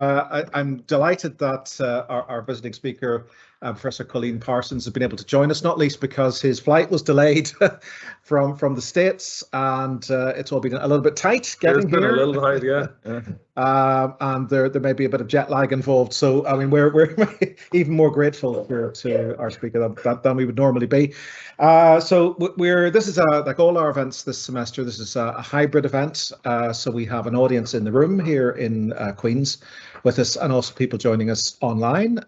I'm delighted that our visiting speaker, Professor Cóilín Parsons, has been able to join us, not least because his flight was delayed from the States, and it's all been a little bit tight getting here. It's been a little tight, yeah. And there may be a bit of jet lag involved. So, I mean, we're even more grateful here to our speaker than we would normally be. This is like all our events this semester. This is a hybrid event. So we have an audience in the room here in Queens with us, and also people joining us online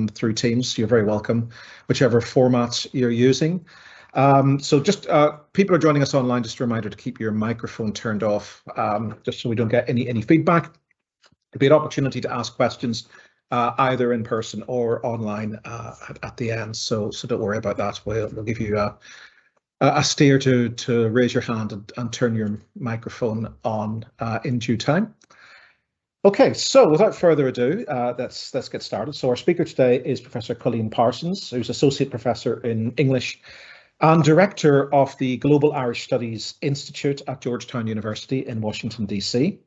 through Teams. You're very welcome, whichever format you're using. Just people are joining us online. Just a reminder to keep your microphone turned off, just so we don't get any feedback. There'll be an opportunity to ask questions either in person or online at the end. So don't worry about that. We'll give you a steer to raise your hand and turn your microphone on in due time. Okay, so without further ado, let's get started. So our speaker today is Professor Cóilín Parsons, who's Associate Professor in English and Director of the Global Irish Studies Institute at Georgetown University in Washington, D.C.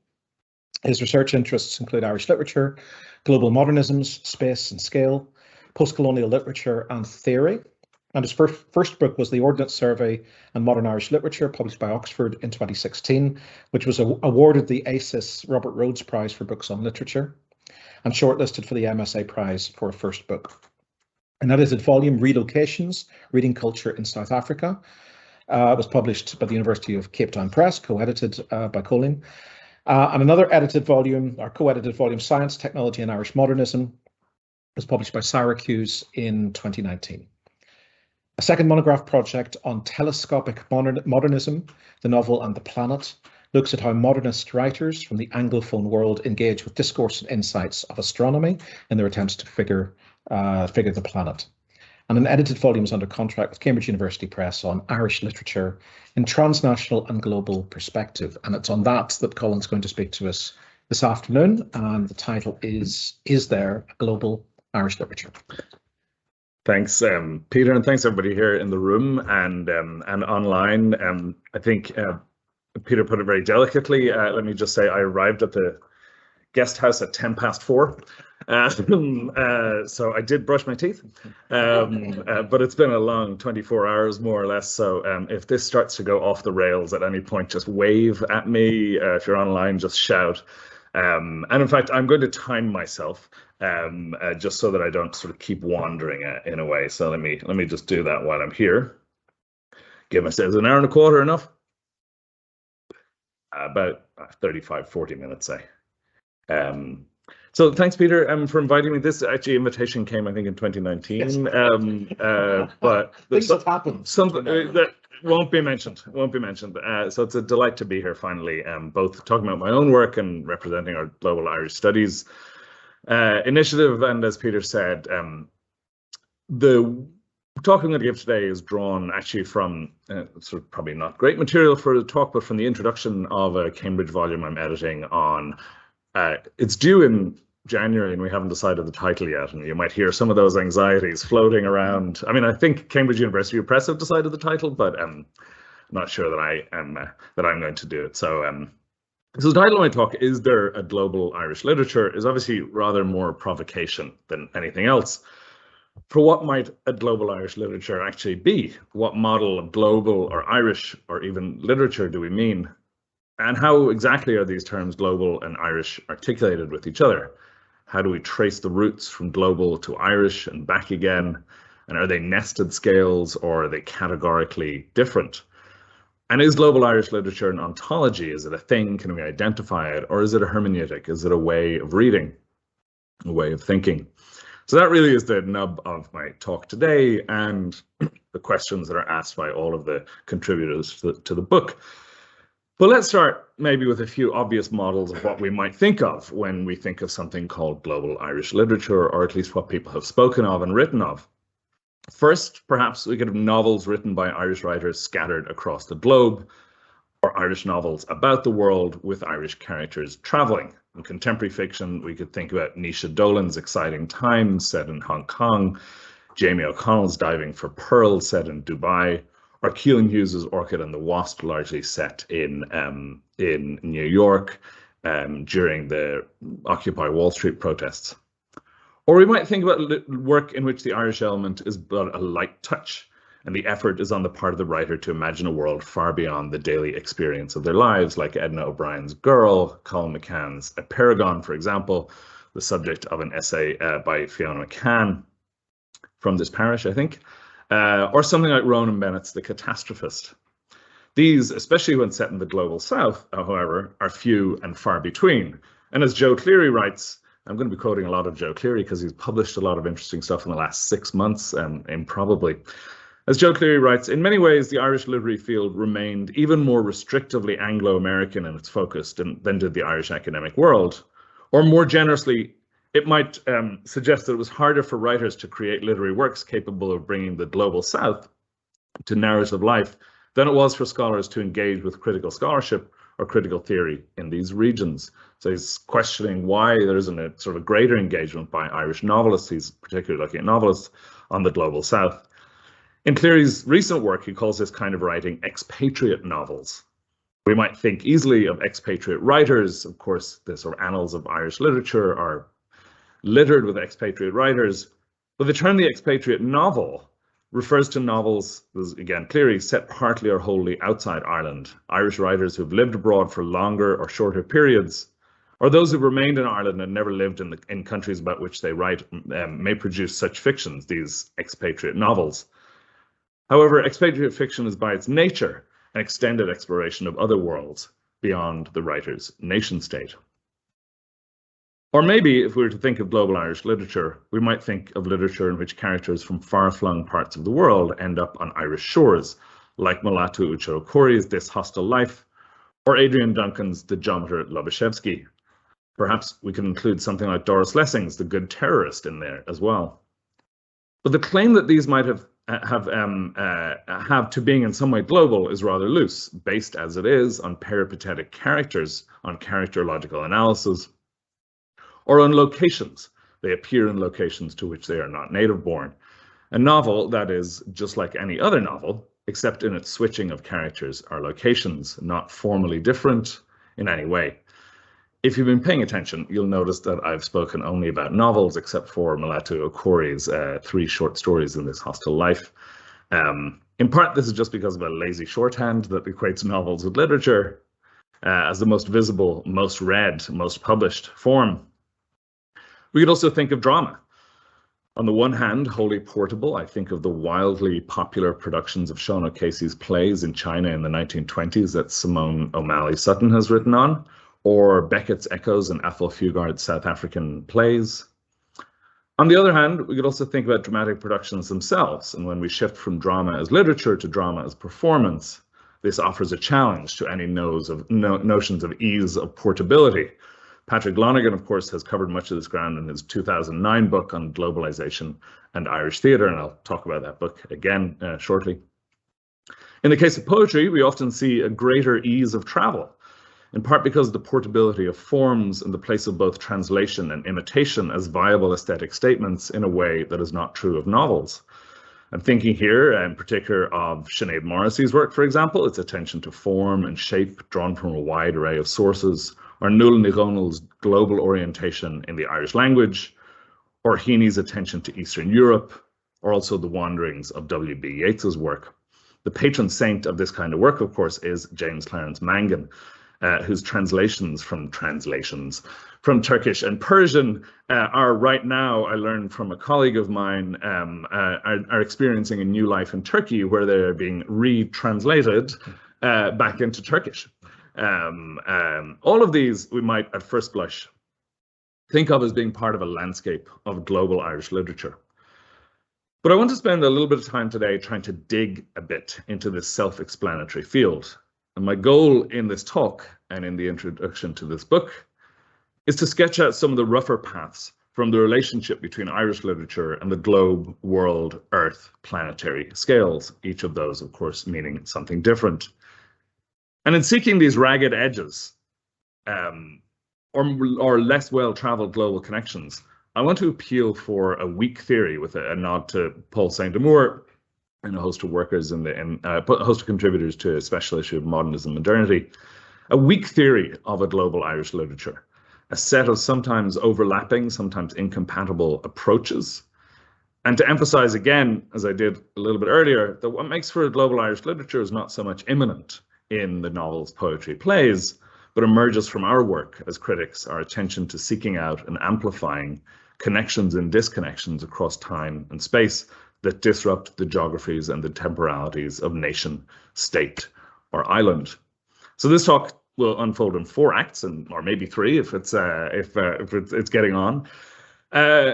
His research interests include Irish literature, global modernisms, space and scale, post-colonial literature and theory. And his first book was The Ordnance Survey and Modern Irish Literature, published by Oxford in 2016, which was awarded the ACIS Robert Rhodes Prize for Books on Literature and shortlisted for the MSA Prize for a first book. An edited volume, Relocations, Reading Culture in South Africa, was published by the University of Cape Town Press, co-edited by Cóilín. And another edited volume, or co-edited volume, Science, Technology and Irish Modernism, was published by Syracuse in 2019. A second monograph project on telescopic modernism, the novel and the planet, looks at how modernist writers from the Anglophone world engage with discourse and insights of astronomy in their attempts to figure the planet. And an edited volume is under contract with Cambridge University Press on Irish literature in transnational and global perspective. And it's on that Cóilín's going to speak to us this afternoon. And the title is There a Global Irish Literature? Thanks, Peter, and thanks everybody here in the room and online. I think Peter put it very delicately. Let me just say I arrived at the guest house at 4:10. So I did brush my teeth, but it's been a long 24 hours more or less. So if this starts to go off the rails at any point, just wave at me. If you're online, just shout. And in fact, I'm going to time myself just so that I don't sort of keep wandering in a way. So let me just do that while I'm here. Give myself an hour and a quarter enough. About 35, 40 minutes, say. So thanks, Peter, for inviting me. This actually invitation came, I think, in 2019. Yes. But things have happened. Something that won't be mentioned. So it's a delight to be here finally, both talking about my own work and representing our Global Irish Studies initiative. And as Peter said, the talk I'm going to give today is drawn actually from sort of probably not great material for the talk, but from the introduction of a Cambridge volume I'm editing on. It's due in January and we haven't decided the title yet, and you might hear some of those anxieties floating around. I mean, I think Cambridge University Press have decided the title, but I'm not sure that I'm going to do it. So the title of my talk, Is There a Global Irish Literature, is obviously rather more provocation than anything else. For what might a global Irish literature actually be? What model of global or Irish or even literature do we mean? And how exactly are these terms global and Irish articulated with each other? How do we trace the roots from global to Irish and back again? And are they nested scales or are they categorically different? And is global Irish literature an ontology? Is it a thing? Can we identify it? Or is it a hermeneutic? Is it a way of reading, a way of thinking? So that really is the nub of my talk today and the questions that are asked by all of the contributors to the book. But let's start maybe with a few obvious models of what we might think of when we think of something called global Irish literature, or at least what people have spoken of and written of. First, perhaps we could have novels written by Irish writers scattered across the globe, or Irish novels about the world with Irish characters traveling. In contemporary fiction, we could think about Naoise Dolan's Exciting Times set in Hong Kong, Jamie O'Connell's Diving for Pearls set in Dubai, or Keelan Hughes's Orchid and the Wasp, largely set in New York, during the Occupy Wall Street protests. Or we might think about work in which the Irish element is but a light touch, and the effort is on the part of the writer to imagine a world far beyond the daily experience of their lives, like Edna O'Brien's Girl, Colin McCann's A Paragon, for example, the subject of an essay by Fiona McCann from this parish, I think, or something like Ronan Bennett's The Catastrophist. These, especially when set in the global south, however, are few and far between. And as Joe Cleary writes, I'm going to be quoting a lot of Joe Cleary because he's published a lot of interesting stuff in the last 6 months, improbably. As Joe Cleary writes, in many ways, the Irish literary field remained even more restrictively Anglo-American in its focus than did the Irish academic world. Or more generously, it might suggest that it was harder for writers to create literary works capable of bringing the global south to narrative life than it was for scholars to engage with critical scholarship or critical theory in these regions. So he's questioning why there isn't a sort of greater engagement by Irish novelists, he's particularly looking at novelists, on the global south. In Cleary's recent work, he calls this kind of writing expatriate novels. We might think easily of expatriate writers. Of course, the sort of annals of Irish literature are littered with expatriate writers, but the term the expatriate novel refers to novels, again, Cleary, set partly or wholly outside Ireland. Irish writers who've lived abroad for longer or shorter periods, or those who've remained in Ireland and never lived in countries about which they write, may produce such fictions, these expatriate novels. However, expatriate fiction is by its nature an extended exploration of other worlds beyond the writer's nation state. Or maybe, if we were to think of global Irish literature, we might think of literature in which characters from far-flung parts of the world end up on Irish shores, like Mulatu Ucho-Okori's This Hostile Life, or Adrian Duncan's The Geometer Lobachevsky. Perhaps we can include something like Doris Lessing's The Good Terrorist in there as well. But the claim that these might have to being in some way global is rather loose, based as it is on peripatetic characters, on characterological analysis, or on locations. They appear in locations to which they are not native born. A novel, that is, just like any other novel, except in its switching of characters or locations, not formally different in any way. If you've been paying attention, you'll notice that I've spoken only about novels, except for Mulatu Okori's 3 short stories in This Hostile Life. In part, this is just because of a lazy shorthand that equates novels with literature as the most visible, most read, most published form. We could also think of drama. On the one hand, wholly portable, I think of the wildly popular productions of Sean O'Casey's plays in China in the 1920s that Simone O'Malley Sutton has written on, or Beckett's Echoes and Athol Fugard's South African plays. On the other hand, we could also think about dramatic productions themselves, and when we shift from drama as literature to drama as performance, this offers a challenge to any notions of ease of portability. Patrick Lonergan, of course, has covered much of this ground in his 2009 book on globalization and Irish theatre, and I'll talk about that book again shortly. In the case of poetry, we often see a greater ease of travel, in part because of the portability of forms and the place of both translation and imitation as viable aesthetic statements in a way that is not true of novels. I'm thinking here in particular of Sinead Morrissey's work, for example, its attention to form and shape drawn from a wide array of sources, or Nuala Ní Dhomhnall's global orientation in the Irish language, or Heaney's attention to Eastern Europe, or also the wanderings of W.B. Yeats's work. The patron saint of this kind of work, of course, is James Clarence Mangan, whose translations from Turkish and Persian are right now, I learned from a colleague of mine, are experiencing a new life in Turkey where they're being retranslated back into Turkish. All of these we might at first blush think of as being part of a landscape of global Irish literature. But I want to spend a little bit of time today trying to dig a bit into this self-explanatory field. And my goal in this talk and in the introduction to this book is to sketch out some of the rougher paths from the relationship between Irish literature and the globe, world, earth, planetary scales, each of those, of course, meaning something different. And in seeking these ragged edges, or less well-traveled global connections, I want to appeal for a weak theory with a nod to Paul Saint-Amour and a host of workers a host of contributors to a special issue of Modernism and Modernity, a weak theory of a global Irish literature, a set of sometimes overlapping, sometimes incompatible approaches. And to emphasize again, as I did a little bit earlier, that what makes for a global Irish literature is not so much immanent in the novels, poetry, plays, but emerges from our work as critics, our attention to seeking out and amplifying connections and disconnections across time and space that disrupt the geographies and the temporalities of nation, state, or island. So this talk will unfold in 4 acts, or maybe 3 if it's getting on.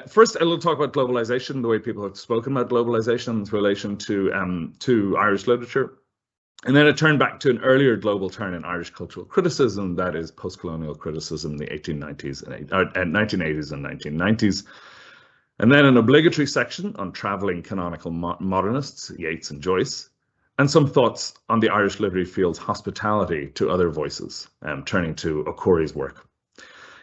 First, I will talk about globalization, the way people have spoken about globalization in relation to Irish literature. And then I turn back to an earlier global turn in Irish cultural criticism, that is post-colonial criticism in the 1890s and 1980s and 1990s. And then an obligatory section on traveling canonical modernists, Yeats and Joyce, and some thoughts on the Irish literary field's hospitality to other voices, turning to O'Curry's work.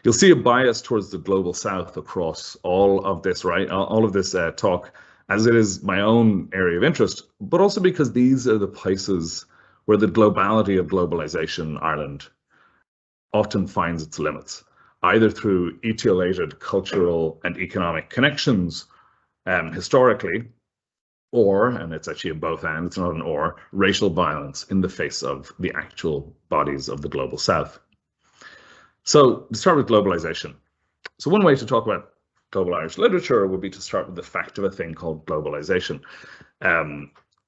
You'll see a bias towards the global South across all of this, right? All of this talk, as it is my own area of interest, but also because these are the places where the globality of globalization, Ireland, often finds its limits, either through etiolated cultural and economic connections historically, or, and it's actually a both and, it's not an or, racial violence in the face of the actual bodies of the global South. So to start with globalization. So one way to talk about global Irish literature would be to start with the fact of a thing called globalization.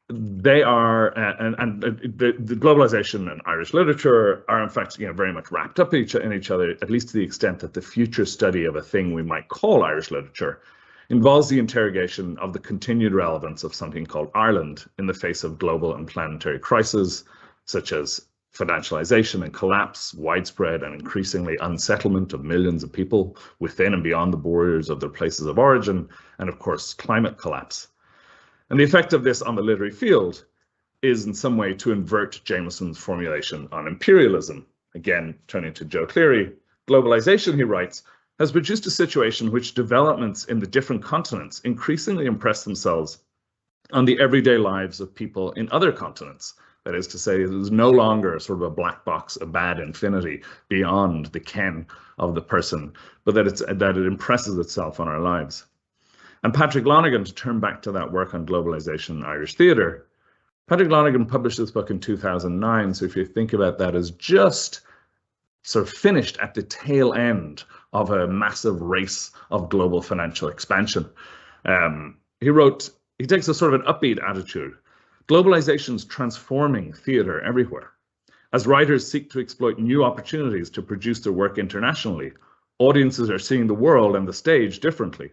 They are, the globalization and Irish literature are in fact, very much wrapped up in each other, at least to the extent that the future study of a thing we might call Irish literature involves the interrogation of the continued relevance of something called Ireland in the face of global and planetary crises, such as financialization and collapse, widespread and increasingly unsettlement of millions of people within and beyond the borders of their places of origin, and of course, climate collapse. And the effect of this on the literary field is in some way to invert Jameson's formulation on imperialism. Again, turning to Joe Cleary, globalization, he writes, has produced a situation in which developments in the different continents increasingly impress themselves on the everyday lives of people in other continents. That is to say, there's no longer sort of a black box, a bad infinity beyond the ken of the person, but that it impresses itself on our lives. And Patrick Lonergan, to turn back to that work on globalization in Irish theatre, Patrick Lonergan published this book in 2009. So if you think about that as just sort of finished at the tail end of a massive race of global financial expansion, he takes a sort of an upbeat attitude. Globalization's transforming theatre everywhere. As writers seek to exploit new opportunities to produce their work internationally, audiences are seeing the world and the stage differently.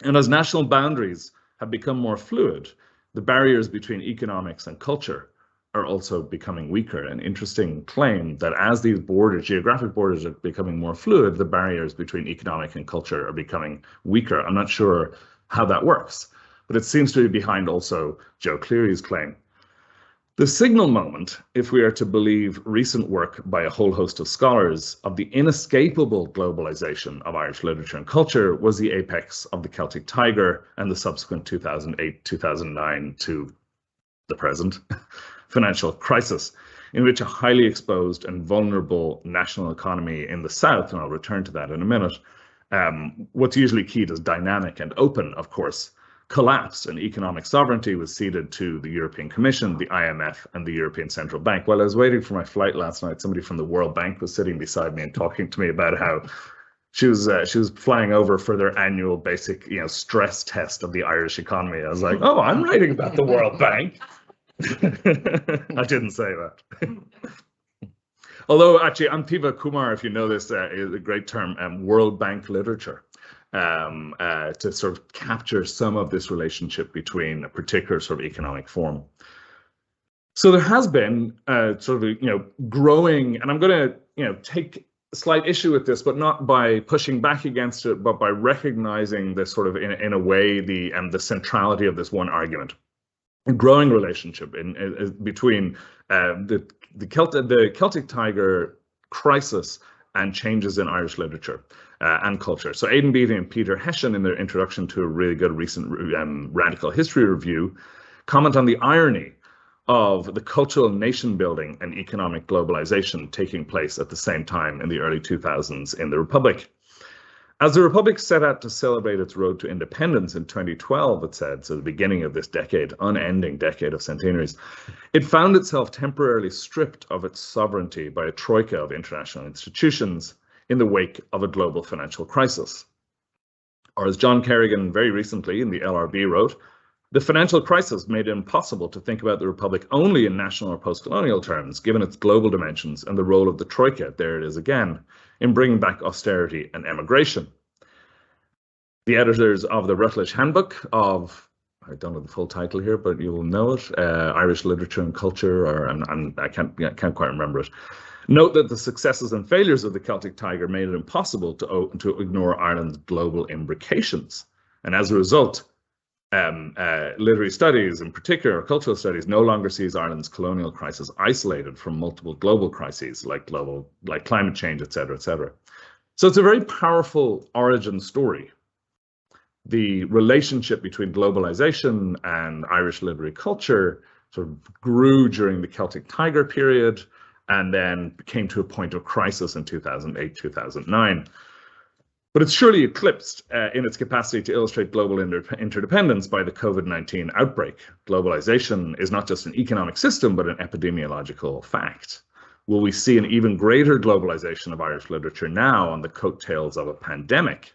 And as national boundaries have become more fluid, the barriers between economics and culture are also becoming weaker. An interesting claim that as these borders, geographic borders, are becoming more fluid, the barriers between economic and culture are becoming weaker. I'm not sure how that works, but it seems to be behind also Joe Cleary's claim. The signal moment, if we are to believe recent work by a whole host of scholars, of the inescapable globalization of Irish literature and culture was the apex of the Celtic Tiger and the subsequent 2008-2009 to the present financial crisis, in which a highly exposed and vulnerable national economy in the South, and I'll return to that in a minute, what's usually keyed as dynamic and open, of course, collapsed, and economic sovereignty was ceded to the European Commission, the IMF, and the European Central Bank. While I was waiting for my flight last night, somebody from the World Bank was sitting beside me and talking to me about how she was flying over for their annual basic, stress test of the Irish economy. I was like, oh, I'm writing about the World Bank. I didn't say that. Although actually, Antiva Kumar, if you know this, is a great term, World Bank literature. To sort of capture some of this relationship between a particular sort of economic form. So there has been sort of, growing, and I'm going to, take slight issue with this, but not by pushing back against it, but by recognizing this sort of, in a way, the centrality of this one argument. A growing relationship between the Celtic Tiger crisis and changes in Irish literature and culture. So Aidan Beattie and Peter Hession, in their introduction to a really good recent radical history review, comment on the irony of the cultural nation building and economic globalization taking place at the same time in the early 2000s in the Republic. As the Republic set out to celebrate its road to independence in 2012, it said, so the beginning of this decade, unending decade of centenaries, it found itself temporarily stripped of its sovereignty by a troika of international institutions in the wake of a global financial crisis. Or as John Kerrigan very recently in the LRB wrote, the financial crisis made it impossible to think about the Republic only in national or post-colonial terms, given its global dimensions and the role of the Troika, there it is again, in bringing back austerity and emigration. The editors of the Routledge Handbook of, I don't know the full title here, but you will know it, Irish Literature and Culture, or I can't quite remember it, note that the successes and failures of the Celtic Tiger made it impossible to ignore Ireland's global imbrications. And as a result, literary studies, in particular cultural studies, no longer sees Ireland's colonial crisis isolated from multiple global crises like climate change, et cetera, et cetera. So it's a very powerful origin story. The relationship between globalization and Irish literary culture sort of grew during the Celtic Tiger period and then came to a point of crisis in 2008, 2009. But it's surely eclipsed in its capacity to illustrate global interdependence by the COVID-19 outbreak. Globalization is not just an economic system, but an epidemiological fact. Will we see an even greater globalization of Irish literature now on the coattails of a pandemic?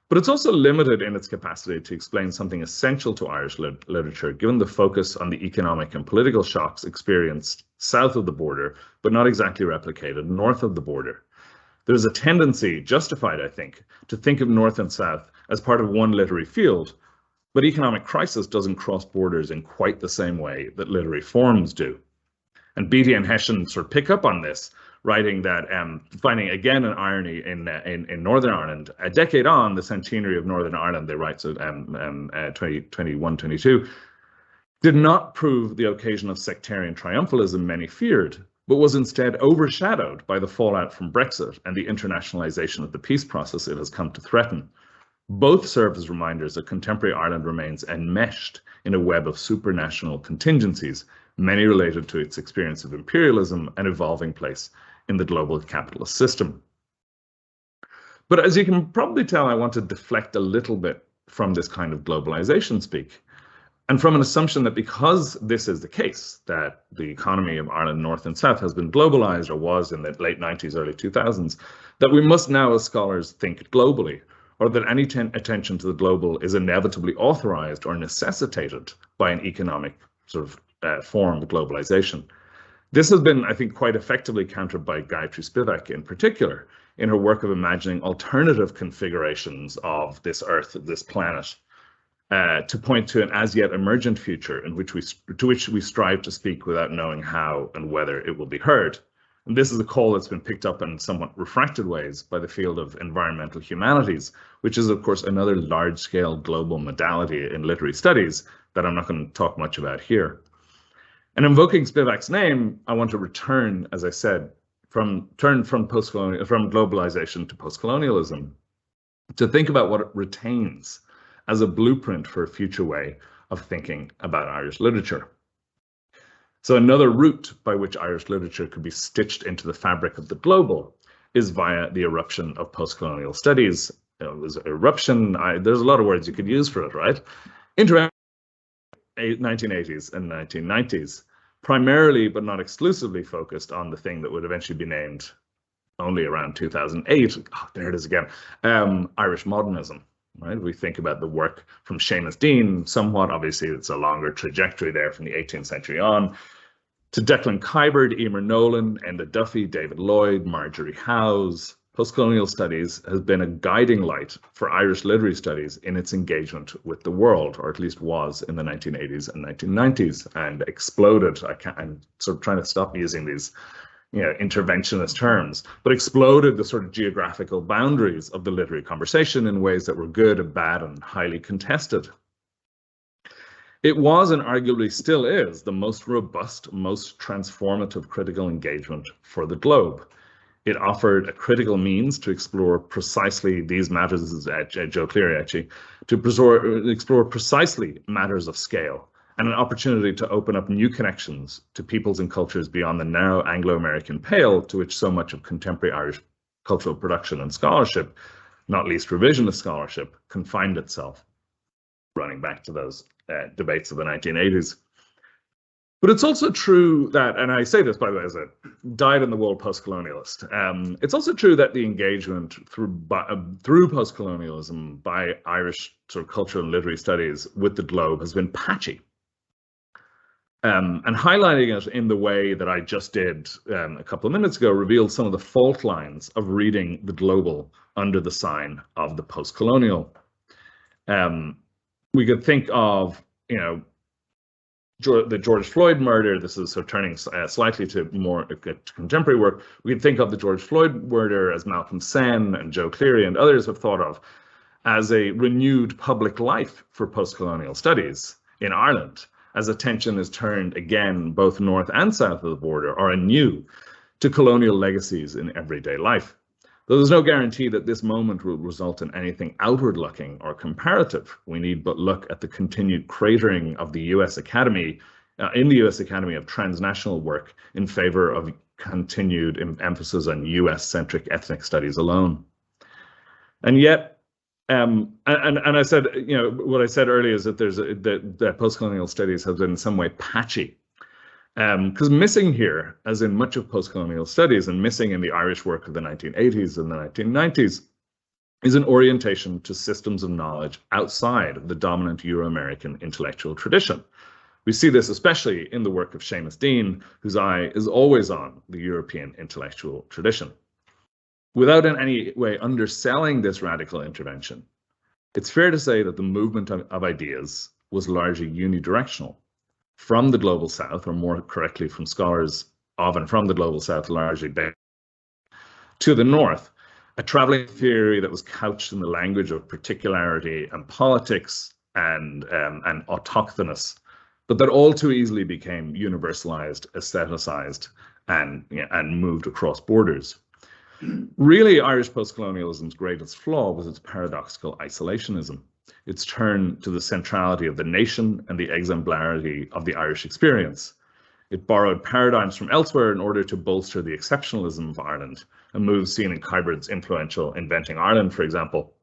But it's also limited in its capacity to explain something essential to Irish literature, given the focus on the economic and political shocks experienced south of the border, but not exactly replicated north of the border. There's a tendency, justified I think, to think of North and South as part of one literary field, but economic crisis doesn't cross borders in quite the same way that literary forms do. And Beattie and Hession sort of pick up on this, writing that, finding again an irony in Northern Ireland, a decade on the centenary of Northern Ireland, they write, so 2021-22, did not prove the occasion of sectarian triumphalism many feared, but was instead overshadowed by the fallout from Brexit and the internationalization of the peace process it has come to threaten. Both serve as reminders that contemporary Ireland remains enmeshed in a web of supranational contingencies, many related to its experience of imperialism and evolving place in the global capitalist system. But as you can probably tell, I want to deflect a little bit from this kind of globalization speak, and from an assumption that because this is the case, that the economy of Ireland North and South has been globalized, or was in the late 90s, early 2000s, that we must now as scholars think globally, or that any attention to the global is inevitably authorized or necessitated by an economic sort of form of globalization. This has been, I think, quite effectively countered by Gayatri Spivak in particular, in her work of imagining alternative configurations of this Earth, this planet, to point to an as yet emergent future in which to which we strive to speak without knowing how and whether it will be heard. And this is a call that's been picked up in somewhat refracted ways by the field of environmental humanities, which is, of course, another large-scale global modality in literary studies that I'm not going to talk much about here. And invoking Spivak's name, I want to return, as I said, from globalization to postcolonialism, to think about what it retains as a blueprint for a future way of thinking about Irish literature. So another route by which Irish literature could be stitched into the fabric of the global is via the eruption of postcolonial studies. There's eruption, there's a lot of words you could use for it, right? 1980s and 1990s, primarily but not exclusively focused on the thing that would eventually be named only around 2008. Oh, there it is again, Irish modernism. Right, we think about the work from Seamus Dean, somewhat, obviously it's a longer trajectory there from the 18th century on, to Declan Kiberd, Emer Nolan, Enda Duffy, David Lloyd, Marjorie Howes. Postcolonial studies has been a guiding light for Irish literary studies in its engagement with the world, or at least was in the 1980s and 1990s, and exploded. I'm sort of trying to stop using these interventionist terms, but exploded the sort of geographical boundaries of the literary conversation in ways that were good and bad and highly contested. It was, and arguably still is, the most robust, most transformative critical engagement for the globe. It offered a critical means to explore precisely these matters, this is Joe Cleary actually, to explore precisely matters of scale and an opportunity to open up new connections to peoples and cultures beyond the narrow Anglo-American pale to which so much of contemporary Irish cultural production and scholarship, not least revisionist scholarship, confined itself, running back to those debates of the 1980s. But it's also true that, and I say this, by the way, as a dyed-in-the-wool post-colonialist, it's also true that the engagement through post-colonialism by Irish sort of cultural and literary studies with the globe has been patchy. And highlighting it in the way that I just did a couple of minutes ago revealed some of the fault lines of reading the global under the sign of the post-colonial. We could think of, the George Floyd murder. This is sort of turning slightly to more contemporary work. We could think of the George Floyd murder, as Malcolm Sen and Joe Cleary and others have thought of, as a renewed public life for post-colonial studies in Ireland, as attention is turned again, both north and south of the border, or anew, to colonial legacies in everyday life. Though there's no guarantee that this moment will result in anything outward-looking or comparative, we need but look at the continued cratering of the US Academy, in the US Academy of transnational work in favor of continued emphasis on US-centric ethnic studies alone. And yet, and I said, what I said earlier is that that post-colonial studies have been in some way patchy. Because missing here, as in much of post-colonial studies and missing in the Irish work of the 1980s and the 1990s, is an orientation to systems of knowledge outside the dominant Euro-American intellectual tradition. We see this especially in the work of Seamus Dean, whose eye is always on the European intellectual tradition. Without in any way underselling this radical intervention, it's fair to say that the movement of ideas was largely unidirectional. From the Global South, or more correctly from scholars of and from the Global South largely based, to the North, a traveling theory that was couched in the language of particularity and politics and autochthonous, but that all too easily became universalized, aestheticized, and moved across borders. Really, Irish post-colonialism's greatest flaw was its paradoxical isolationism, its turn to the centrality of the nation and the exemplarity of the Irish experience. It borrowed paradigms from elsewhere in order to bolster the exceptionalism of Ireland, a move seen in Kyberd's influential Inventing Ireland, for example.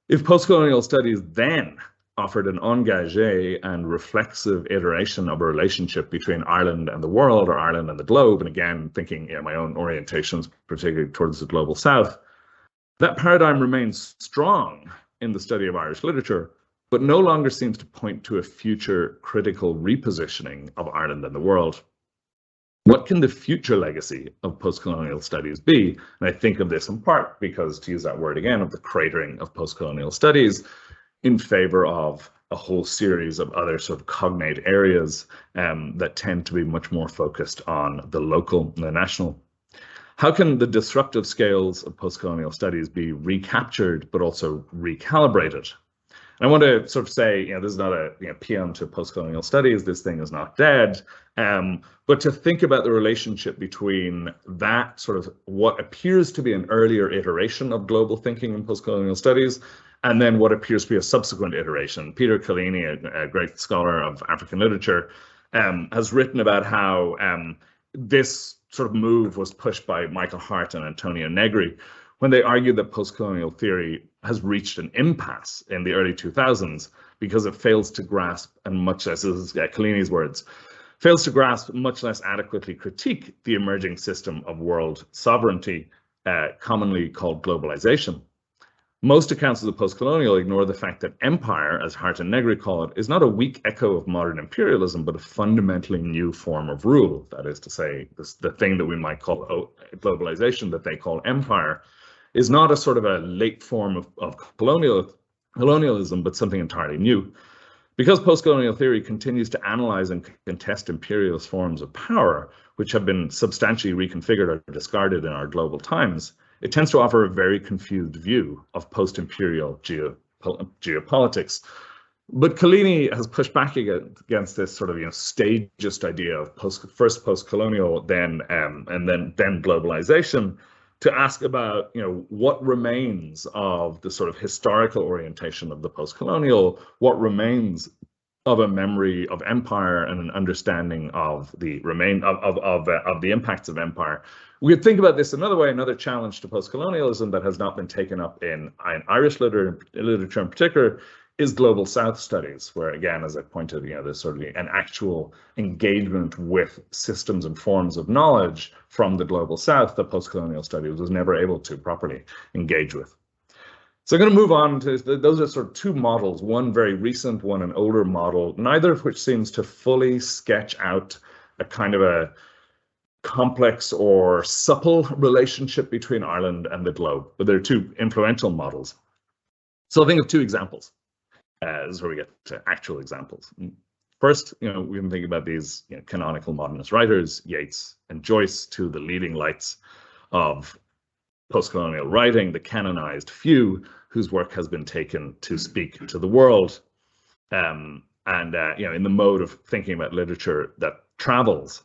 If post-colonial studies then offered an engagé and reflexive iteration of a relationship between Ireland and the world, or Ireland and the globe, and again, thinking my own orientations, particularly towards the Global South, that paradigm remains strong in the study of Irish literature, but no longer seems to point to a future critical repositioning of Ireland and the world. What can the future legacy of post-colonial studies be? And I think of this in part because, to use that word again, of the cratering of post-colonial studies in favor of a whole series of other sort of cognate areas that tend to be much more focused on the local and the national. How can the disruptive scales of post-colonial studies be recaptured but also recalibrated? And I want to sort of say, this is not a paean to post-colonial studies. This thing is not dead. But to think about the relationship between that sort of what appears to be an earlier iteration of global thinking in post-colonial studies, and then what appears to be a subsequent iteration. Prof Cóilín, a great scholar of African literature, has written about how this sort of move was pushed by Michael Hart and Antonio Negri when they argued that post-colonial theory has reached an impasse in the early 2000s because it fails to grasp, and much less, this is Cóilín's words, fails to grasp, much less adequately critique the emerging system of world sovereignty, commonly called globalization. Most accounts of the post-colonial ignore the fact that empire, as Hart and Negri call it, is not a weak echo of modern imperialism, but a fundamentally new form of rule. That is to say, the thing that we might call globalization, that they call empire, is not a sort of a late form of colonialism, but something entirely new. Because post-colonial theory continues to analyze and contest imperialist forms of power, which have been substantially reconfigured or discarded in our global times, it tends to offer a very confused view of post-imperial geopolitics. But Cóilín has pushed back against this sort of stagist idea of first post-colonial, then globalization, to ask about what remains of the sort of historical orientation of the post-colonial, what remains of a memory of empire and an understanding of the the impacts of empire. We could think about this another way. Another challenge to post-colonialism that has not been taken up in Irish literature in particular is global South studies, where again, as I pointed, there's sort of an actual engagement with systems and forms of knowledge from the global South that post-colonial studies was never able to properly engage with. So I'm going to move on to, those are sort of two models, one very recent, one an older model, neither of which seems to fully sketch out a kind of a complex or supple relationship between Ireland and the globe, but they're two influential models. So I'll think of two examples. This is where we get to actual examples. First, we've been thinking about these canonical modernist writers, Yeats and Joyce, two of the leading lights of post-colonial writing, the canonized few whose work has been taken to speak to the world, in the mode of thinking about literature that travels.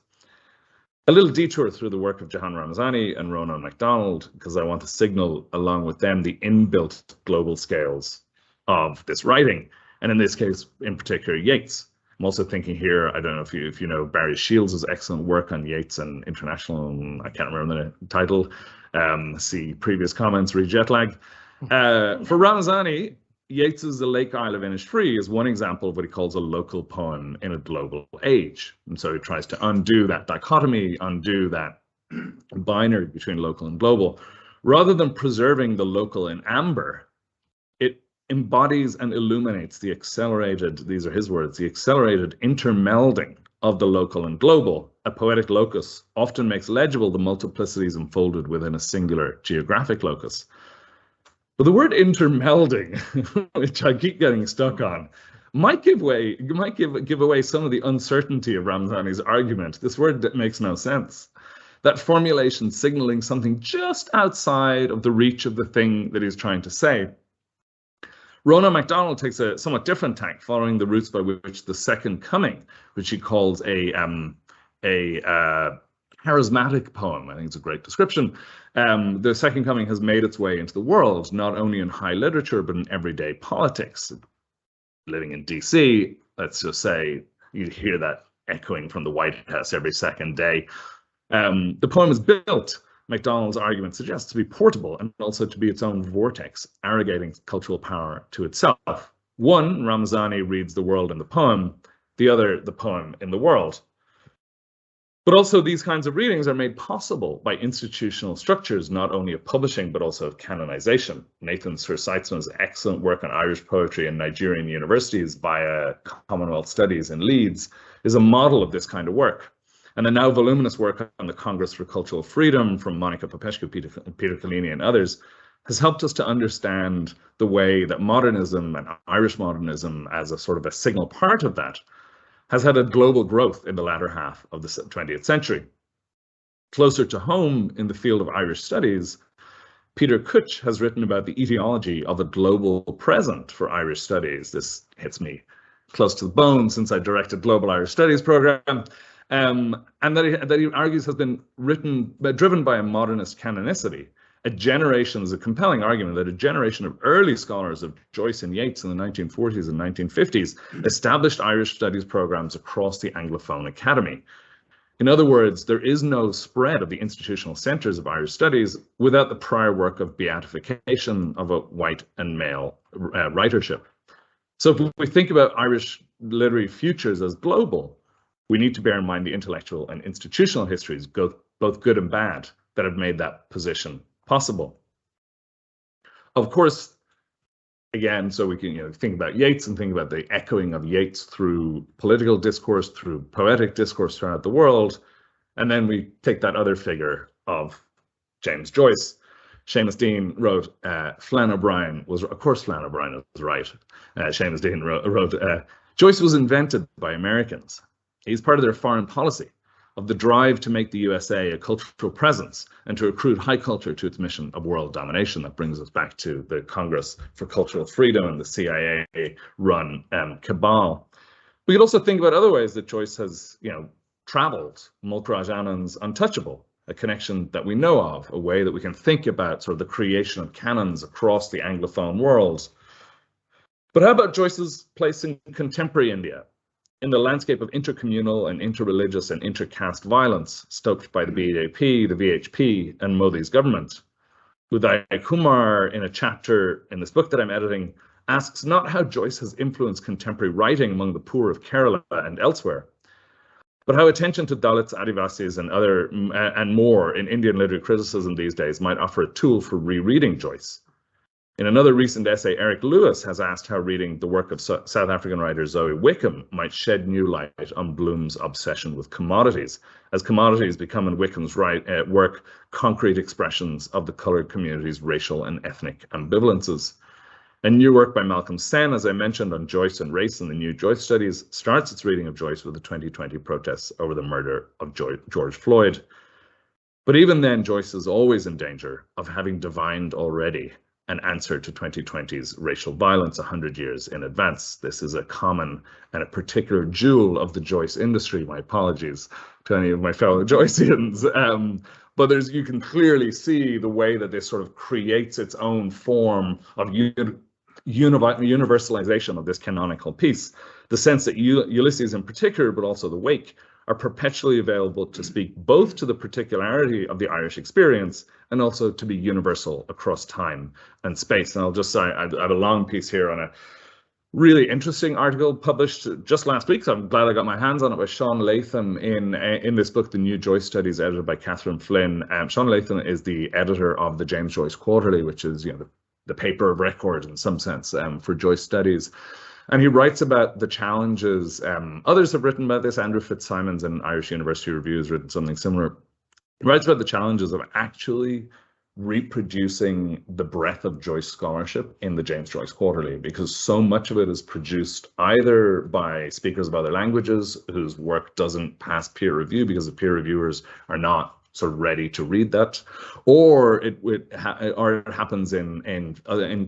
A little detour through the work of Jahan Ramazani and Ronan MacDonald, because I want to signal along with them the inbuilt global scales of this writing, and in this case, in particular, Yeats. I'm also thinking here, I don't know if you know Barry Shields' excellent work on Yeats and International, I can't remember the title, see previous comments, read jet lag. For Ramazani, Yeats's The Lake Isle of Innisfree is one example of what he calls a local poem in a global age. And so he tries to undo that dichotomy, undo that binary between local and global. Rather than preserving the local in amber, it embodies and illuminates the accelerated, these are his words, the accelerated intermelding of the local and global. A poetic locus often makes legible the multiplicities unfolded within a singular geographic locus. But the word intermelding, which I keep getting stuck on, might give away some of the uncertainty of Ramazani's argument. This word that makes no sense. That formulation signaling something just outside of the reach of the thing that he's trying to say. Ronan MacDonald takes a somewhat different tack, following the routes by which the Second Coming, which he calls a charismatic poem. I think it's a great description. The Second Coming has made its way into the world, not only in high literature, but in everyday politics. Living in DC, let's just say, you hear that echoing from the White House every second day. The poem is built, MacDonald's argument suggests, to be portable and also to be its own vortex, arrogating cultural power to itself. One, Ramazani reads the world in the poem, the other, the poem in the world. But also these kinds of readings are made possible by institutional structures, not only of publishing, but also of canonization. Nathan Sir Seitzman's excellent work on Irish poetry in Nigerian universities via Commonwealth Studies in Leeds is a model of this kind of work. And the now voluminous work on the Congress for Cultural Freedom from Monica Popescu, Peter Cóilín, and others has helped us to understand the way that modernism and Irish modernism, as a sort of a signal part of that, has had a global growth in the latter half of the 20th century. Closer to home in the field of Irish studies, Peter Cooch has written about the etiology of a global present for Irish studies. This hits me close to the bone since I directed Global Irish Studies program. And that he argues has been driven by a modernist canonicity. There's a compelling argument that a generation of early scholars of Joyce and Yeats in the 1940s and 1950s established Irish studies programs across the Anglophone academy. In other words, there is no spread of the institutional centers of Irish studies without the prior work of beatification of a white and male writership. So if we think about Irish literary futures as global, we need to bear in mind the intellectual and institutional histories, both good and bad, that have made that position possible. Of course, again, so we can think about Yeats and think about the echoing of Yeats through political discourse, through poetic discourse throughout the world, and then we take that other figure of James Joyce. Seamus Dean wrote, Flann O'Brien was, of course Flann O'Brien was right. Seamus Dean wrote, Joyce was invented by Americans. He's part of their foreign policy, of the drive to make the USA a cultural presence and to recruit high culture to its mission of world domination. That brings us back to the Congress for Cultural Freedom and the CIA-run cabal. We could also think about other ways that Joyce has, traveled. Mulcraj Annan's Untouchable, a connection that we know of, a way that we can think about sort of the creation of canons across the Anglophone world. But how about Joyce's place in contemporary India, in the landscape of intercommunal and interreligious and intercaste violence stoked by the BJP, the VHP, and Modi's government? Uday Kumar, in a chapter in this book that I'm editing, asks not how Joyce has influenced contemporary writing among the poor of Kerala and elsewhere, but how attention to Dalits, Adivasis, and more in Indian literary criticism these days might offer a tool for rereading Joyce. In another recent essay, Eric Lewis has asked how reading the work of South African writer Zoe Wickham might shed new light on Bloom's obsession with commodities, as commodities become in Wickham's work concrete expressions of the coloured community's racial and ethnic ambivalences. A new work by Malcolm Sen, as I mentioned, on Joyce and race in the New Joyce Studies, starts its reading of Joyce with the 2020 protests over the murder of George Floyd. But even then, Joyce is always in danger of having divined already an answer to 2020's racial violence 100 years in advance. This is a common and a particular jewel of the Joyce industry. My apologies to any of my fellow Joyceans. But you can clearly see the way that this sort of creates its own form of universalization of this canonical piece. The sense that Ulysses in particular, but also the Wake, are perpetually available to speak both to the particularity of the Irish experience and also to be universal across time and space. And I'll just say, I have a long piece here on a really interesting article published just last week, so I'm glad I got my hands on it, by Sean Latham in this book, The New Joyce Studies, edited by Catherine Flynn. Sean Latham is the editor of the James Joyce Quarterly, which is, you know, the paper of record in some sense for Joyce studies. And he writes about the challenges. Others have written about this. Andrew Fitzsimons in Irish University Review has written something similar. He writes about the challenges of actually reproducing the breadth of Joyce scholarship in the James Joyce Quarterly, because so much of it is produced either by speakers of other languages whose work doesn't pass peer review because the peer reviewers are not sort of ready to read that, or it happens in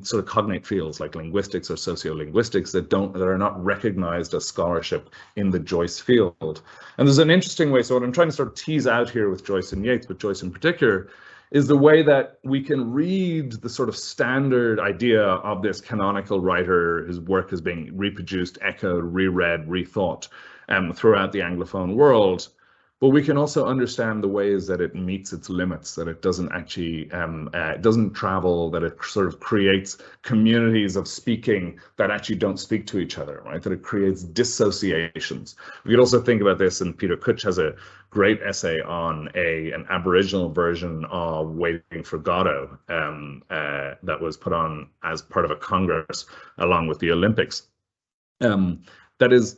sort of cognate fields like linguistics or sociolinguistics that are not recognized as scholarship in the Joyce field. And there's an interesting way. So what I'm trying to sort of tease out here with Joyce and Yeats, but Joyce in particular, is the way that we can read the sort of standard idea of this canonical writer whose work is being reproduced, echoed, reread, rethought throughout the Anglophone world. But we can also understand the ways that it meets its limits, that it doesn't actually, doesn't travel, that it sort of creates communities of speaking that actually don't speak to each other, right? That it creates dissociations. We could also think about this, and Peter Kutch has a great essay on an Aboriginal version of Waiting for Godot that was put on as part of a congress along with the Olympics. That is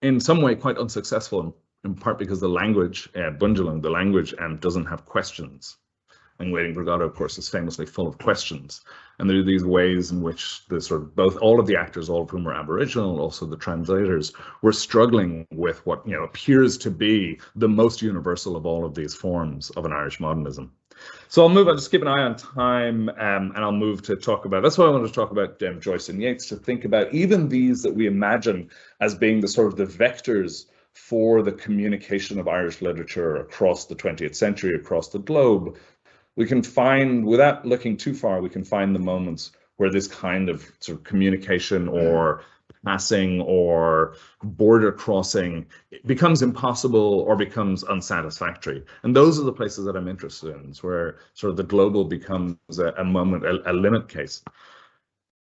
in some way quite unsuccessful, in part because the language, Bunjalung, the language doesn't have questions. And Waiting for Godot, of course, is famously full of questions. And there are these ways in which the sort of both all of the actors, all of whom were Aboriginal, also the translators, were struggling with what, you know, appears to be the most universal of all of these forms of an Irish modernism. So I'll just keep an eye on time, and I'll move to talk about, that's why I wanted to talk about Joyce and Yeats, to think about even these that we imagine as being the sort of the vectors for the communication of Irish literature across the 20th century, across the globe. We can find, without looking too far, we can find the moments where this kind of sort of communication or passing or border crossing becomes impossible or becomes unsatisfactory. And those are the places that I'm interested in, where sort of the global becomes a moment, a limit case.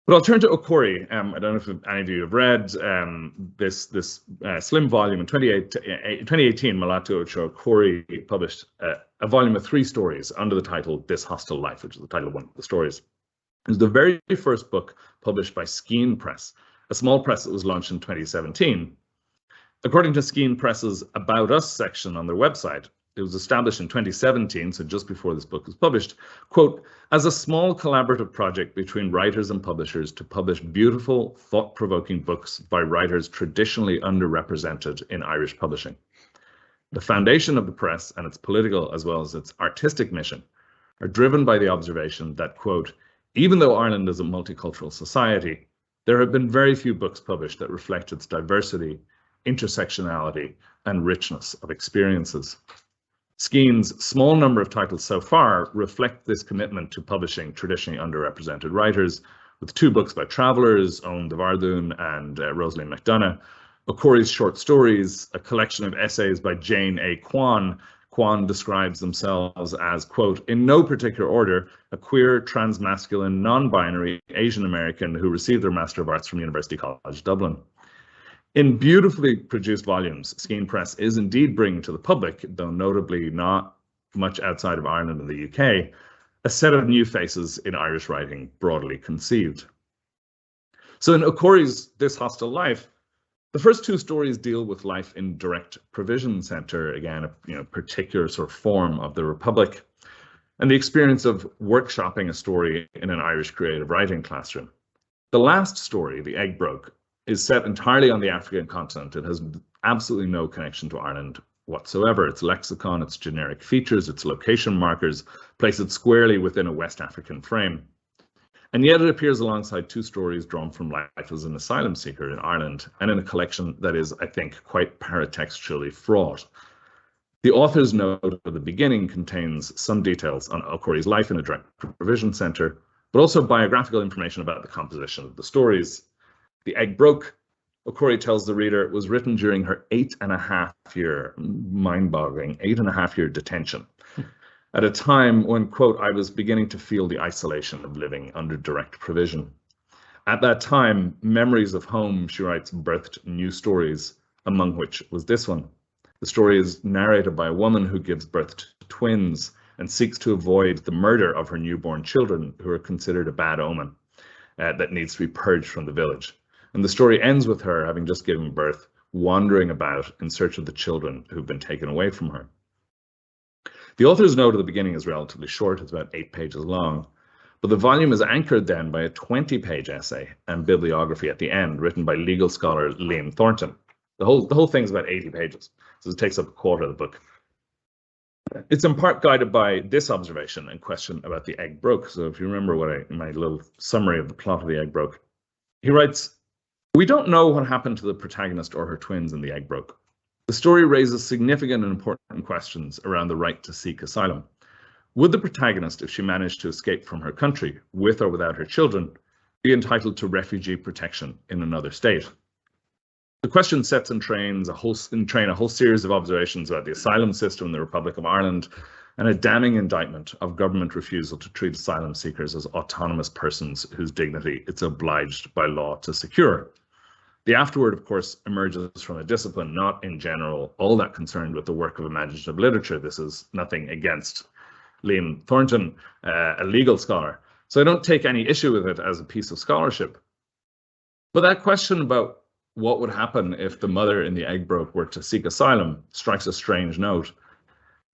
But I'll turn to Okori. I don't know if any of you have read this slim volume in 2018. Malatu Ocho Okori published a volume of 3 stories under the title This Hostile Life, which is the title of one of the stories. It was the very first book published by Skene Press, a small press that was launched in 2017. According to Skene Press's About Us section on their website, it was established in 2017, so just before this book was published, quote, as a small collaborative project between writers and publishers to publish beautiful, thought-provoking books by writers traditionally underrepresented in Irish publishing. The foundation of the press and its political as well as its artistic mission are driven by the observation that, quote, even though Ireland is a multicultural society, there have been very few books published that reflect its diversity, intersectionality, and richness of experiences. Skene's small number of titles so far reflect this commitment to publishing traditionally underrepresented writers, With 2 books by travellers, Owen de Vardoon and Rosalind McDonough, O'Corey's short stories, a collection of essays by Jane A. Kwan. Kwan describes themselves as, quote, in no particular order, a queer, transmasculine, non-binary Asian American who received their Master of Arts from University College Dublin. In beautifully produced volumes, Skene Press is indeed bringing to the public, though notably not much outside of Ireland and the UK, a set of new faces in Irish writing, broadly conceived. So in O'Corey's This Hostile Life, the first 2 stories deal with life in direct provision centre, again, a particular sort of form of the Republic, and the experience of workshopping a story in an Irish creative writing classroom. The last story, The Egg Broke, is set entirely on the African continent. It has absolutely no connection to Ireland whatsoever. Its lexicon, its generic features, its location markers place it squarely within a West African frame. And yet it appears alongside 2 stories drawn from life as an asylum seeker in Ireland, and in a collection that is, I think, quite paratextually fraught. The author's note at the beginning contains some details on O'Corey's life in a direct provision centre, but also biographical information about the composition of the stories. The Egg Broke, O'Corey tells the reader, was written during her 8.5-year, mind-boggling, 8.5-year detention. At a time when, quote, I was beginning to feel the isolation of living under direct provision. At that time, memories of home, she writes, birthed new stories, among which was this one. The story is narrated by a woman who gives birth to twins and seeks to avoid the murder of her newborn children, who are considered a bad omen that needs to be purged from the village. And the story ends with her having just given birth, wandering about in search of the children who've been taken away from her. The author's note at the beginning is relatively short, it's about 8 pages long, but the volume is anchored then by a 20-page essay and bibliography at the end, written by legal scholar Liam Thornton. The whole thing's about 80 pages, so it takes up a quarter of the book. It's in part guided by this observation and question about The Egg Broke. So if you remember my little summary of the plot of The Egg Broke, he writes, we don't know what happened to the protagonist or her twins in The Egg Broke. The story raises significant and important questions around the right to seek asylum. Would the protagonist, if she managed to escape from her country, with or without her children, be entitled to refugee protection in another state? The question sets in train a whole series of observations about the asylum system in the Republic of Ireland and a damning indictment of government refusal to treat asylum seekers as autonomous persons whose dignity it's obliged by law to secure. The afterword, of course, emerges from a discipline not in general all that concerned with the work of imaginative literature. This is nothing against Liam Thornton, a legal scholar. So I don't take any issue with it as a piece of scholarship. But that question about what would happen if the mother in The Egg Broke were to seek asylum strikes a strange note.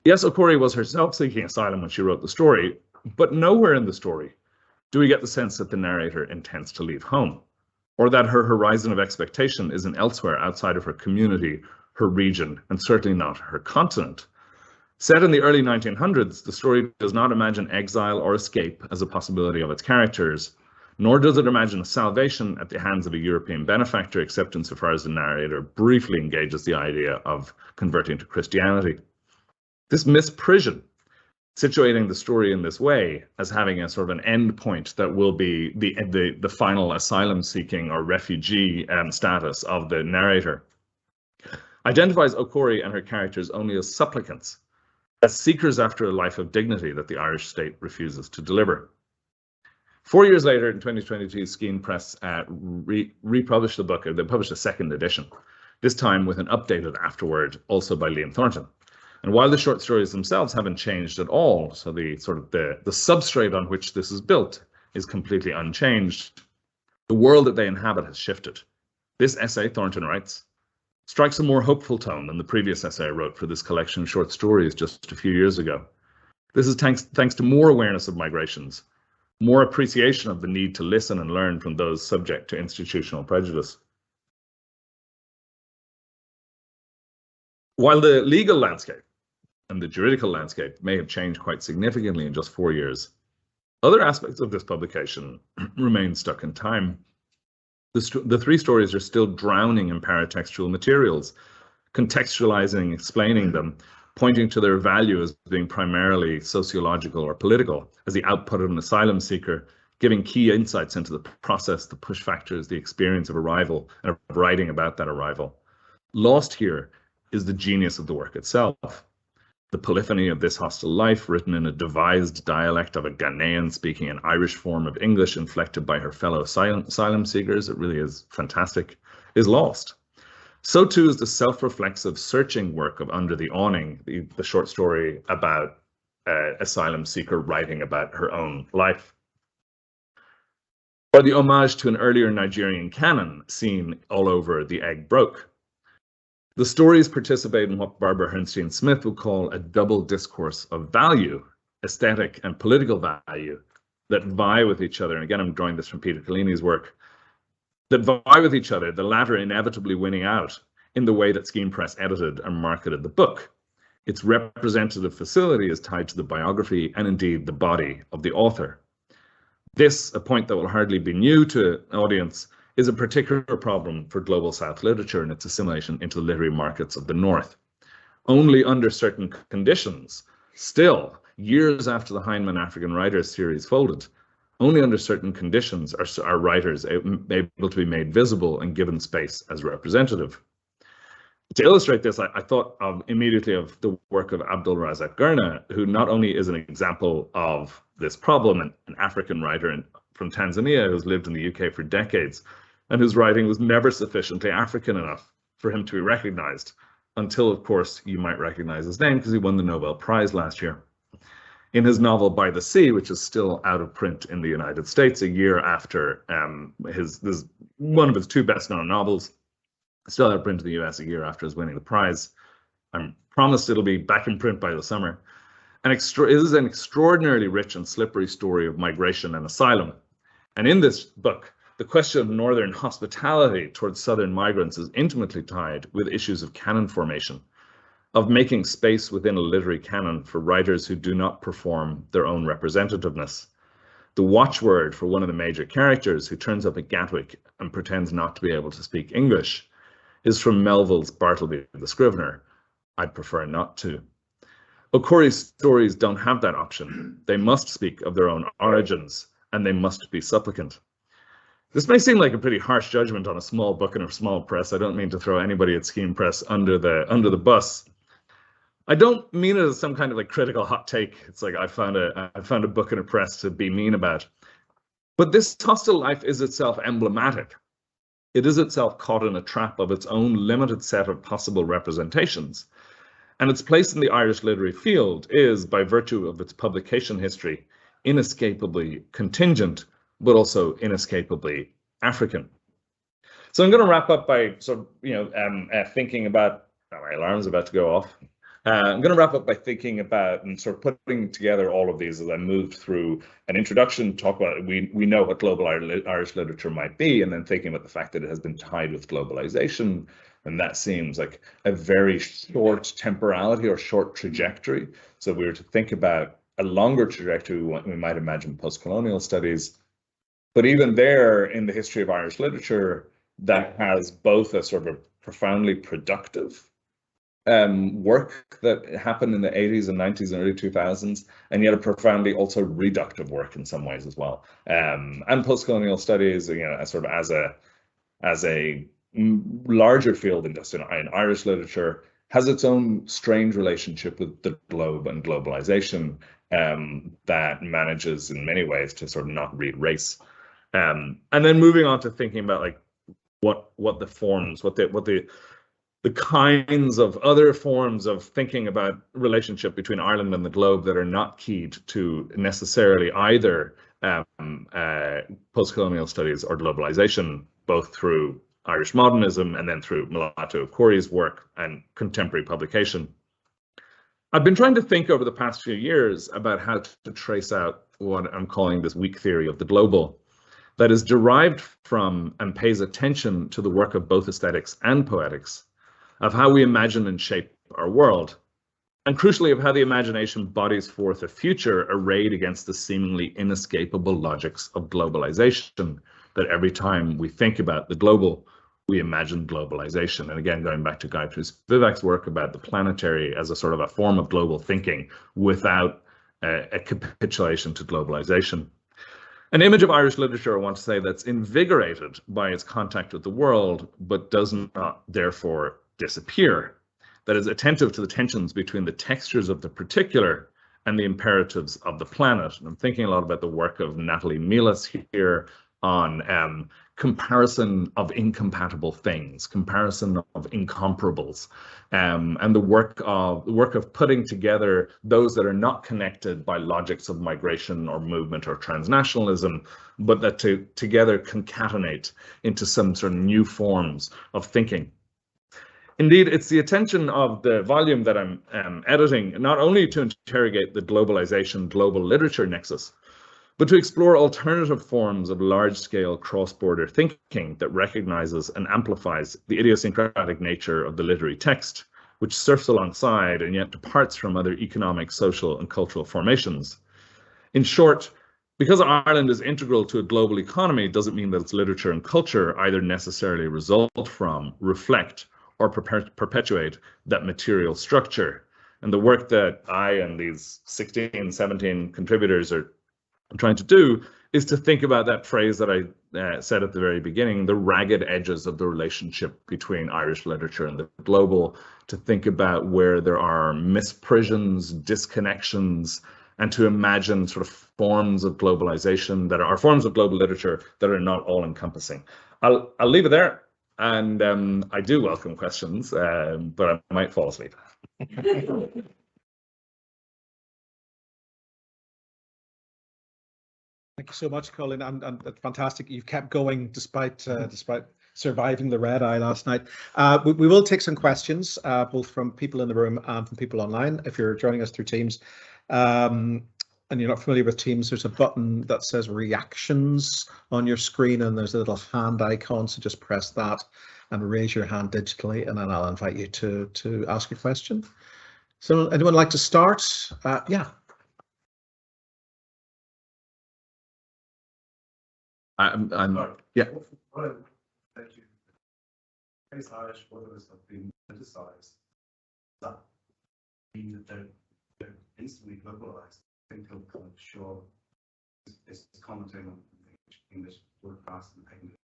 Yes, O'Corey was herself seeking asylum when she wrote the story, but nowhere in the story do we get the sense that the narrator intends to leave home, or that her horizon of expectation isn't elsewhere outside of her community, her region, and certainly not her continent. Set in the early 1900s, the story does not imagine exile or escape as a possibility of its characters, nor does it imagine a salvation at the hands of a European benefactor, except insofar as the narrator briefly engages the idea of converting to Christianity. This misprision, situating the story in this way as having a sort of an end point that will be the final asylum seeking or refugee status of the narrator, identifies O'Corey and her characters only as supplicants, as seekers after a life of dignity that the Irish state refuses to deliver. 4 years later, in 2022, Skene Press republished the book. They published a second edition, this time with an updated afterword, also by Liam Thornton. And while the short stories themselves haven't changed at all, so the substrate on which this is built is completely unchanged, the world that they inhabit has shifted. This essay, Thornton writes, strikes a more hopeful tone than the previous essay I wrote for this collection of short stories just a few years ago. This is thanks to more awareness of migrations, more appreciation of the need to listen and learn from those subject to institutional prejudice. While the legal landscape and the juridical landscape may have changed quite significantly in just 4 years, other aspects of this publication remain stuck in time. The 3 stories are still drowning in paratextual materials, contextualizing, explaining them, pointing to their value as being primarily sociological or political, as the output of an asylum seeker giving key insights into the process, the push factors, the experience of arrival, and of writing about that arrival. Lost here is the genius of the work itself. The polyphony of this hostile life, written in a devised dialect of a Ghanaian speaking an Irish form of English inflected by her fellow asylum seekers, it really is fantastic, is lost. So too is the self-reflexive searching work of Under the Awning, the short story about asylum seeker writing about her own life. Or the homage to an earlier Nigerian canon seen all over The Egg Broke. The stories participate in what Barbara Herrnstein Smith would call a double discourse of value, aesthetic and political value, that vie with each other. And again, I'm drawing this from Peter Cóilín's work, that vie with each other, the latter inevitably winning out in the way that Scheme Press edited and marketed the book. Its representative facility is tied to the biography and indeed the body of the author. This, a point that will hardly be new to an audience, is a particular problem for Global South literature and its assimilation into the literary markets of the North. Only under certain conditions, still, years after the Heinemann African Writers series folded, only under certain conditions are writers able to be made visible and given space as representative. To illustrate this, I thought immediately of the work of Abdul Razak Gurna, who not only is an example of this problem, an African writer from Tanzania who's lived in the UK for decades, and whose writing was never sufficiently African enough for him to be recognized, until, of course, you might recognize his name because he won the Nobel Prize last year. In his novel By the Sea, which is still out of print in the United States a year after this is one of his two best-known novels, still out of print in the US a year after his winning the prize. I'm promised it'll be back in print by the summer. It is an extraordinarily rich and slippery story of migration and asylum. And in this book, the question of Northern hospitality towards Southern migrants is intimately tied with issues of canon formation, of making space within a literary canon for writers who do not perform their own representativeness. The watchword for one of the major characters who turns up at Gatwick and pretends not to be able to speak English is from Melville's Bartleby the Scrivener, "I'd prefer not to." Okori's stories don't have that option. They must speak of their own origins, and they must be supplicant. This may seem like a pretty harsh judgment on a small book and a small press. I don't mean to throw anybody at Scheme Press under the bus. I don't mean it as some kind of like critical hot take. It's like I found a book in a press to be mean about. But this hostile life is itself emblematic. It is itself caught in a trap of its own limited set of possible representations. And its place in the Irish literary field is, by virtue of its publication history, inescapably contingent, but also inescapably African. So I'm going to wrap up by thinking about, my alarm's about to go off. I'm going to wrap up by thinking about and sort of putting together all of these as I moved through an introduction, talk about we know what global Irish literature might be, and then thinking about the fact that it has been tied with globalization, and that seems like a very short temporality or short trajectory. So if we were to think about a longer trajectory, we might imagine post-colonial studies. But even there, in the history of Irish literature, that has both a sort of profoundly productive work that happened in the 80s and 90s and early 2000s, and yet a profoundly also reductive work in some ways as well. And post-colonial studies, sort of as a larger field in just in Irish literature, has its own strange relationship with the globe and globalization that manages in many ways to sort of not read race. And then moving on to thinking about like what the forms, what the kinds of other forms of thinking about relationship between Ireland and the globe that are not keyed to necessarily either post-colonial studies or globalization, both through Irish modernism and then through Mulatto Okori's work and contemporary publication. I've been trying to think over the past few years about how to trace out what I'm calling this weak theory of the global, that is derived from and pays attention to the work of both aesthetics and poetics, of how we imagine and shape our world, and crucially of how the imagination bodies forth a future arrayed against the seemingly inescapable logics of globalization, that every time we think about the global, we imagine globalization. And again, going back to Gayatri Spivak's work about the planetary as a sort of a form of global thinking without a capitulation to globalization. An image of Irish literature, I want to say, that's invigorated by its contact with the world, but does not therefore disappear. That is attentive to the tensions between the textures of the particular and the imperatives of the planet. And I'm thinking a lot about the work of Natalie Mielis here on comparison of incompatible things, comparison of incomparables, and the work of putting together those that are not connected by logics of migration or movement or transnationalism, but that together concatenate into some sort of new forms of thinking. Indeed, it's the attention of the volume that I'm editing, not only to interrogate the globalization, global literature nexus, but to explore alternative forms of large-scale cross-border thinking that recognizes and amplifies the idiosyncratic nature of the literary text, which surfs alongside and yet departs from other economic, social, and cultural formations. In short, because Ireland is integral to a global economy doesn't mean that its literature and culture either necessarily result from, reflect, or perpetuate that material structure. And the work that I and these 16, 17 contributors are trying to do is to think about that phrase that I said at the very beginning, the ragged edges of the relationship between Irish literature and the global, to think about where there are misprisions, disconnections, and to imagine sort of forms of globalization that are forms of global literature that are not all encompassing. I'll leave it there. And I do welcome questions, but I might fall asleep. Thank you so much, Cóilín, and fantastic. You've kept going despite surviving the red eye last night. We will take some questions, both from people in the room and from people online. If you're joining us through Teams, and you're not familiar with Teams, there's a button that says reactions on your screen, and there's a little hand icon, so just press that and raise your hand digitally, and then I'll invite you to ask a question. So anyone like to start? Yeah. Yeah. Thank you. Case Irish workers have been criticized that mean that they're instantly globalized. I think I'm kind of sure is commenting on English word past and English.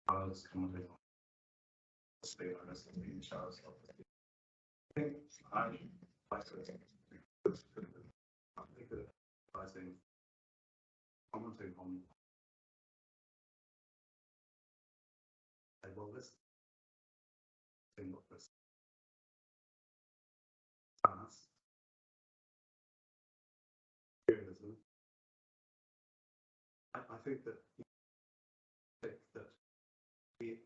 I was commenting on the honest and being Charles. I think I like to think that I think commenting on well, this thing of this I think that we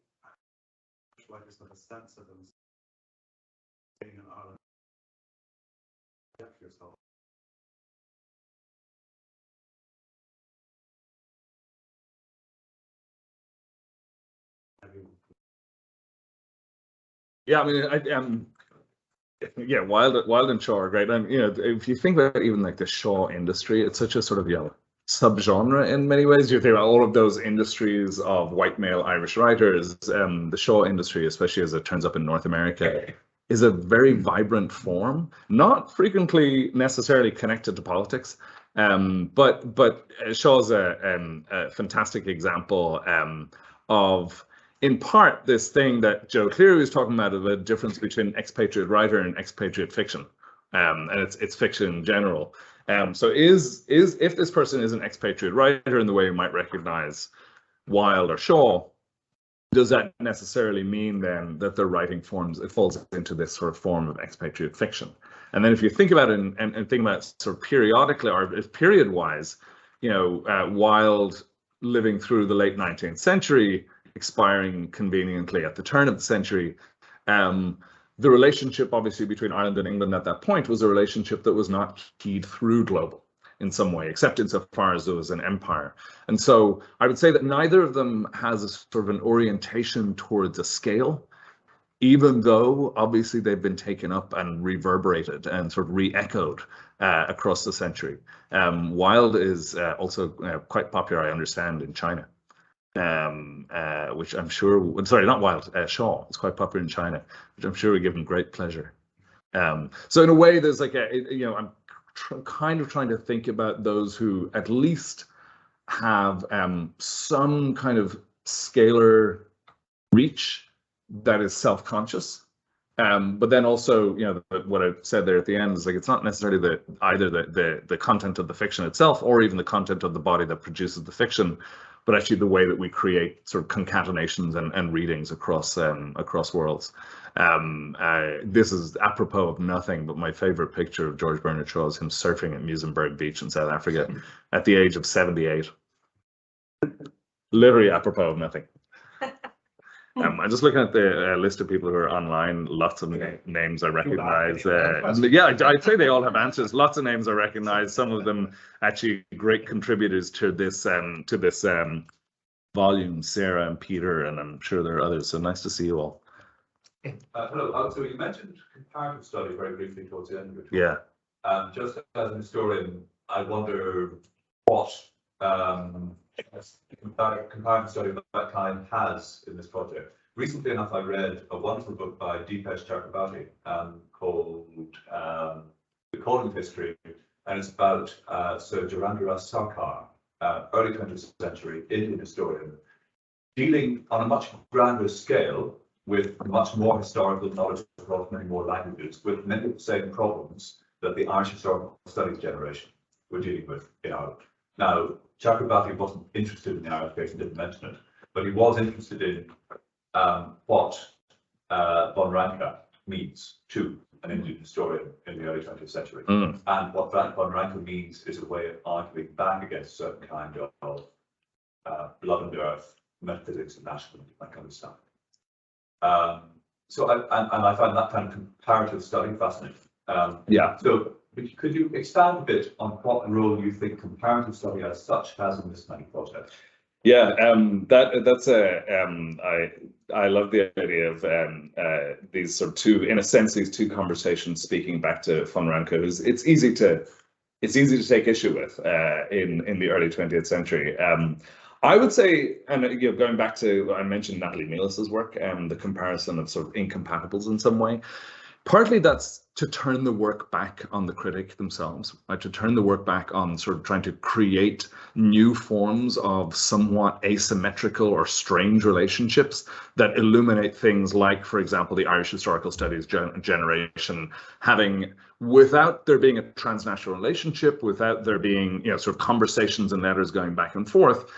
writers have a sense of them being in Ireland. Yourself. Yeah, I mean, yeah, Wild and Shaw are great. And if you think about even like the Shaw industry, it's such a sort of subgenre in many ways. You think about all of those industries of white male Irish writers. The Shaw industry, especially as it turns up in North America, is a very vibrant form, not frequently necessarily connected to politics. But Shaw's a fantastic example of, in part, this thing that Joe Cleary was talking about, of a difference between expatriate writer and expatriate fiction, and it's fiction in general. So if this person is an expatriate writer in the way you might recognize Wilde or Shaw, does that necessarily mean then that their writing falls into this sort of form of expatriate fiction? And then if you think about it and think about it sort of periodically or period-wise, Wilde living through the late 19th century, expiring conveniently at the turn of the century, the relationship obviously between Ireland and England at that point was a relationship that was not keyed through global in some way, except insofar as there was an empire. And so I would say that neither of them has a sort of an orientation towards a scale, even though obviously they've been taken up and reverberated and sort of re-echoed across the century. Wilde is also quite popular, I understand, in China. Which I'm sure, sorry, not Wilde, Shaw is quite popular in China, which I'm sure would give him great pleasure. So in a way, there's like I'm kind of trying to think about those who at least have some kind of scalar reach that is self-conscious. But then also, what I said there at the end is like, it's not necessarily either the content of the fiction itself or even the content of the body that produces the fiction, but actually the way that we create sort of concatenations and readings across worlds. This is apropos of nothing, but my favorite picture of George Bernard Shaw is him surfing at Muizenberg Beach in South Africa at the age of 78. Literally apropos of nothing. I'm just looking at the list of people who are online. Lots of names I recognize. Yeah, I'd say they all have answers. Lots of names I recognize. Some of them actually great contributors to this volume. Sarah and Peter, and I'm sure there are others. So nice to see you all. Hello. So you mentioned comparative study very briefly towards the end of your talk. Yeah. Just as an historian, I wonder what comparative study of that kind has in this project. Recently enough, I read a wonderful book by Deepesh Chakrabarty called The Cóilín History, and it's about Sir Jagannatha Sarkar, early 20th century Indian historian, dealing on a much grander scale with much more historical knowledge across many more languages, with many of the same problems that the Irish historical studies generation were dealing with in Ireland. Now, Chakrabarty wasn't interested in the Irish case and didn't mention it, but he was interested in what von Ranke means to an Indian historian in the early 20th century. And what von Ranke means is a way of arguing back against a certain kind of blood and earth, metaphysics and nationalism, that kind of stuff. So I find that kind of comparative study fascinating. Yeah. So could you expand a bit on what role you think comparative study as such has in this kind of project? Yeah, I love the idea of these sort of two, in a sense, these two conversations speaking back to von Ranke, who's it's easy to take issue with in the early 20th century. I would say, and going back to, I mentioned Natalie Mielis's work and the comparison of sort of incompatibles in some way. Partly that's to turn the work back on the critic themselves, right? To turn the work back on sort of trying to create new forms of somewhat asymmetrical or strange relationships that illuminate things like, for example, the Irish historical studies generation having, without there being a transnational relationship, without there being, sort of conversations and letters going back and forth,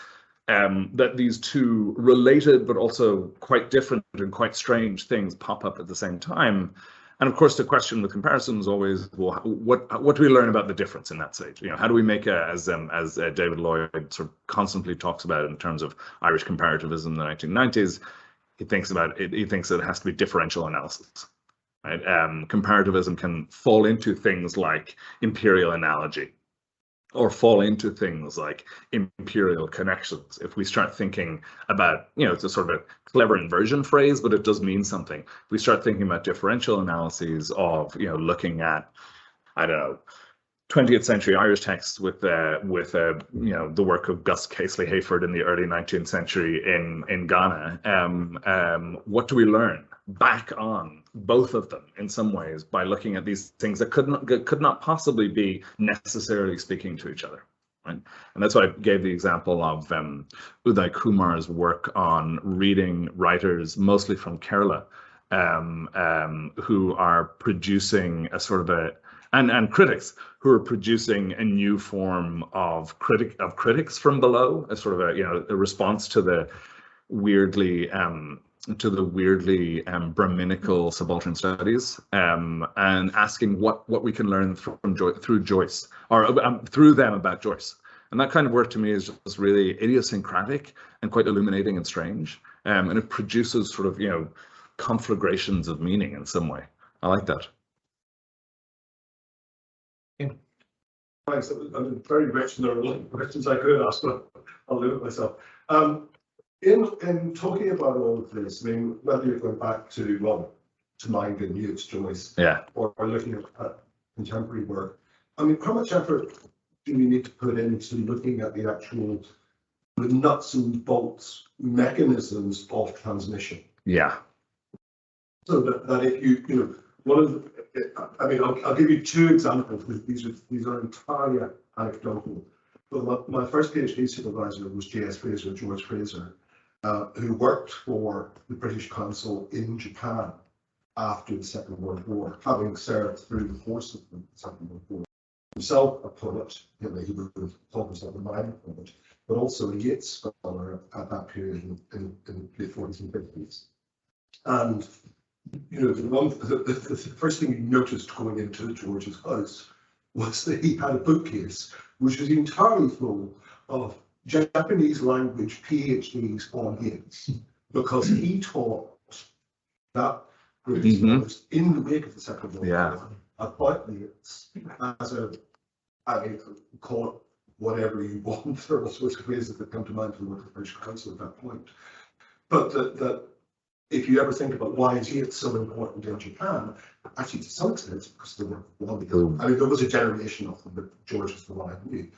that these two related but also quite different and quite strange things pop up at the same time. And of course, the question with comparison is always, well, what do we learn about the difference in that stage? How do we make as David Lloyd sort of constantly talks about in terms of Irish comparativism in the 1990s, he thinks that it has to be differential analysis, right? Comparativism can fall into things like imperial analogy, or fall into things like imperial connections. If we start thinking about, it's a sort of a clever inversion phrase, but it does mean something. If we start thinking about differential analyses of, looking at, I don't know, 20th century Irish texts with the work of Gus Casely Hayford in the early 19th century in Ghana, what do we learn back on both of them in some ways by looking at these things that could not possibly be necessarily speaking to each other, right? And that's why I gave the example of Uday Kumar's work on reading writers mostly from Kerala, who are producing a sort of and critics who are producing a new form of critics from below, a sort of a response to the weirdly Brahminical subaltern studies, and asking what we can learn through Joyce, or through them about Joyce. And that kind of work to me is just really idiosyncratic and quite illuminating and strange, and it produces sort of conflagrations of meaning in some way. I like that. Thanks. I'm very rich, and there are a lot of questions I could ask, but I'll limit myself. In talking about all of this, I mean, whether you're going back to Mind and Muse, Joyce, or looking at contemporary work, I mean, how much effort do we need to put into looking at the nuts and bolts mechanisms of transmission? Yeah. So that if I'll give you two examples. These are entirely anecdotal. Well, my first PhD supervisor was J.S. Fraser, George Fraser, who worked for the British Council in Japan after the Second World War, having served through the course of the Second World War. Himself a poet, he would have called himself a minor poet, but also a Yeats scholar at that period in the late 40s and 50s. And the first thing you noticed going into George's house was that he had a bookcase which was entirely full of Japanese language PhDs on Yeats, because he taught that British scholars in the wake of the Second World War about Yeats as I mean, call it whatever you want. There are all sorts of phrases that come to mind from the work of the British Council at that point. But that if you ever think about why is Yeats so important in Japan, actually to some extent it's because there were one. I mean, there was a generation of them, but George was the one I knew,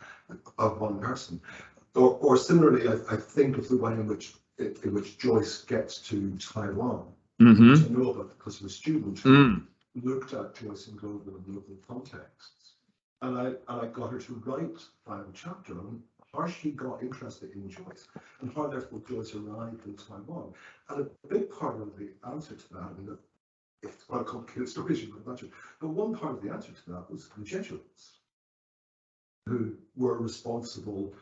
of one person. Or similarly, I think of the way in which Joyce gets to Taiwan, which I know about because of a student who looked at Joyce in global and local contexts. And I got her to write a final chapter on how she got interested in Joyce and how therefore Joyce arrived in Taiwan. And a big part of the answer to that, and it's quite a complicated story, as you can imagine, but one part of the answer to that was the Jesuits, who were responsible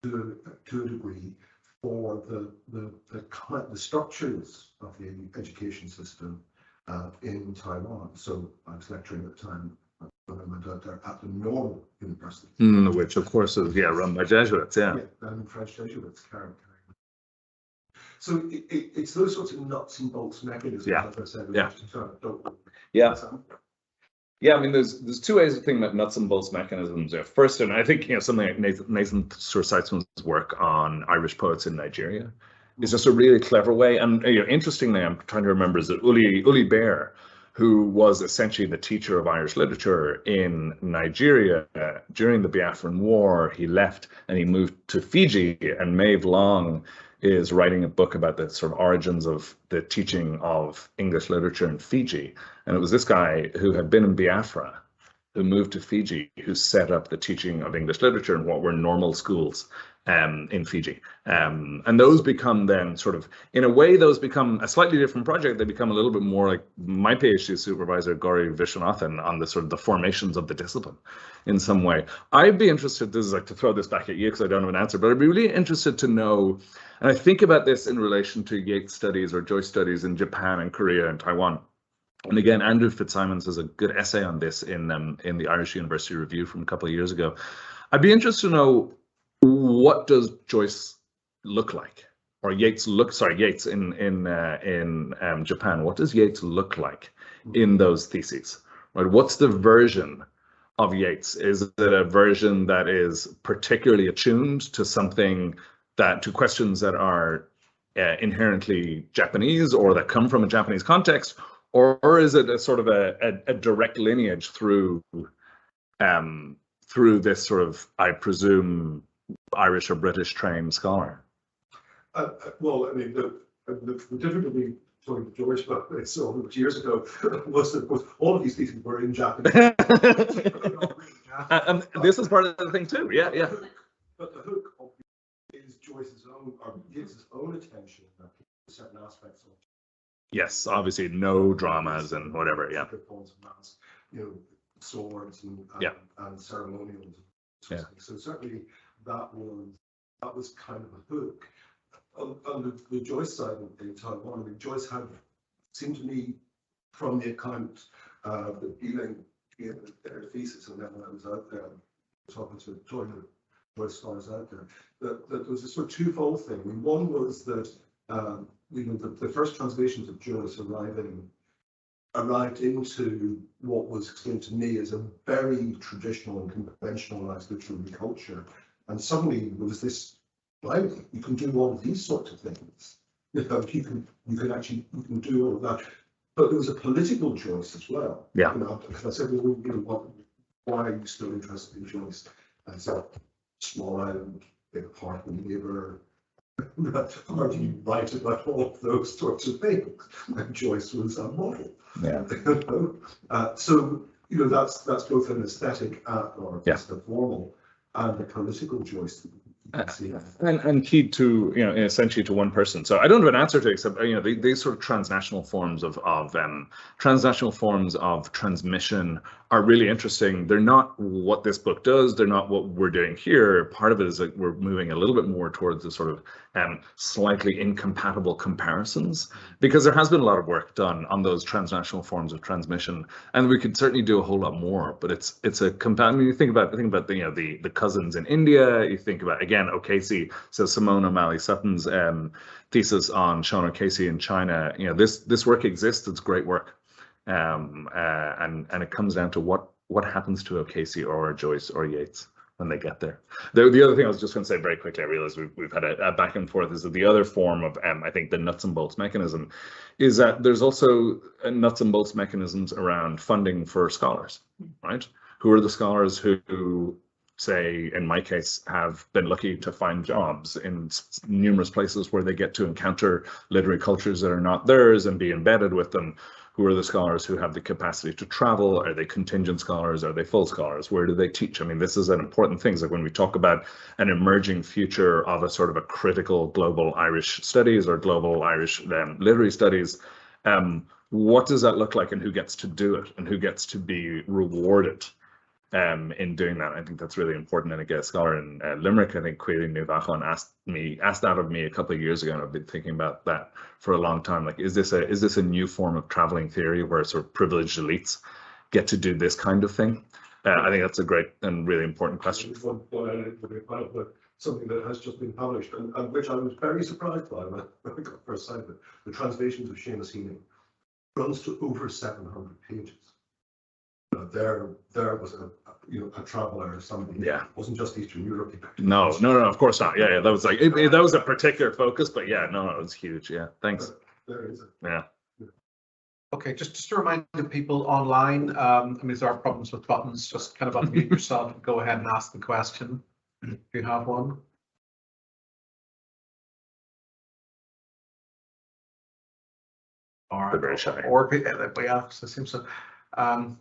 to a degree for the structures of the education system in Taiwan. So I was lecturing at the time when I went out there at the Normal University, which of course is run by Jesuits, and French Jesuits. So it's those sorts of nuts and bolts mechanisms. As I said, I mean, there's two ways of thinking about nuts and bolts mechanisms. First, and I think something like Nathan Seitzman's work on Irish poets in Nigeria is just a really clever way. And interestingly, I'm trying to remember, is that Uli Bear, who was essentially the teacher of Irish literature in Nigeria during the Biafran War. He left and he moved to Fiji, and Maeve Long is writing a book about the sort of origins of the teaching of English literature in Fiji. And it was this guy who had been in Biafra, who moved to Fiji, who set up the teaching of English literature in what were normal schools in Fiji. And those become then sort of, in a way, those become a slightly different project. They become a little bit more like my PhD supervisor, Gauri Vishwanathan, on the sort of the formations of the discipline in some way. I'd be interested, this is like to throw this back at you because I don't have an answer, but I'd be really interested to know, and I think about this in relation to Yeats studies or Joyce studies in Japan and Korea and Taiwan. And again, Andrew Fitzsimons has a good essay on this in the Irish University Review from a couple of years ago. I'd be interested to know, what does Joyce look like, or Yeats in Japan? What does Yeats look like in those theses? Right? What's the version of Yeats? Is it a version that is particularly attuned to to questions that are inherently Japanese or that come from a Japanese context? Or is it a sort of a direct lineage through this sort of, I presume, Irish or British trained scholar? Well, I mean, the difficulty talking to George about this so much years ago was that, of course, all of these theses were in Japanese. And this is part of the thing too. Yeah. But the hook is Joyce's own, or Yeats's own attention to certain aspects of. Yes, obviously no dramas and whatever. Yeah. Swords and ceremonials. Yeah. So certainly that was kind of a hook. On the Joyce side in Taiwan, I mean, Joyce had, seemed to me, from the account that Ealing gave their thesis, and then when I was out there talking to Joyce scholars out there, that there was a sort of twofold thing. I mean, one was that the first translations of Joyce arrived into what was explained to me as a very traditional and conventionalized literary culture, and suddenly there was this, blimey, you can do all of these sorts of things. You can do all of that. But there was a political Joyce as well. Yeah. Because I said, well, why are you still interested in Joyce? And I said, small island, big apartment neighbor. How do you write about all of those sorts of things? And Joyce was a model. Yeah. So that's both an aesthetic or just a formal and the political choice. And keyed to, essentially to one person. So I don't have an answer to it, except, these sort of transnational forms of transmission are really interesting. They're not what this book does. They're not what we're doing here. Part of it is that we're moving a little bit more towards the sort of slightly incompatible comparisons, because there has been a lot of work done on those transnational forms of transmission, and we could certainly do a whole lot more. But it's a you think about the cousins in India. You think about, again, O'Casey, so Simone O'Malley Sutton's thesis on Sean O'Casey in China. This work exists. It's great work, and it comes down to what happens to O'Casey or Joyce or Yeats when they get there. The other thing I was just going to say very quickly, I realize we've had a back and forth, is that the other form of I think the nuts and bolts mechanism is that there's also nuts and bolts mechanisms around funding for scholars, right? Who are the scholars who, say, in my case, have been lucky to find jobs in numerous places where they get to encounter literary cultures that are not theirs and be embedded with them? Who are the scholars who have the capacity to travel? Are they contingent scholars? Are they full scholars? Where do they teach? I mean, this is an important thing. Like when we talk about an emerging future of a sort of a critical global Irish studies or global Irish literary studies, what does that look like, and who gets to do it, and who gets to be rewarded in doing that? I think that's really important. And a scholar in Limerick, I think Cóilín asked that of me a couple of years ago, and I've been thinking about that for a long time. Like, is this a new form of traveling theory where sort of privileged elites get to do this kind of thing? I think that's a great and really important question. Something that has just been published, and which I was very surprised by when I got first sight of it. The translations of Seamus Heaney runs to over 700 pages. There was a traveler or somebody. Yeah, it wasn't just Eastern Europe. No, of course not. Yeah, that was like that was a particular focus, but yeah, no, it was huge. Yeah, thanks. There is it. Yeah. Okay, just to remind the people online, I mean, if there are problems with buttons, just kind of unmute yourself and go ahead and ask the question if you have one. They're very shy. Yeah, so it seems so.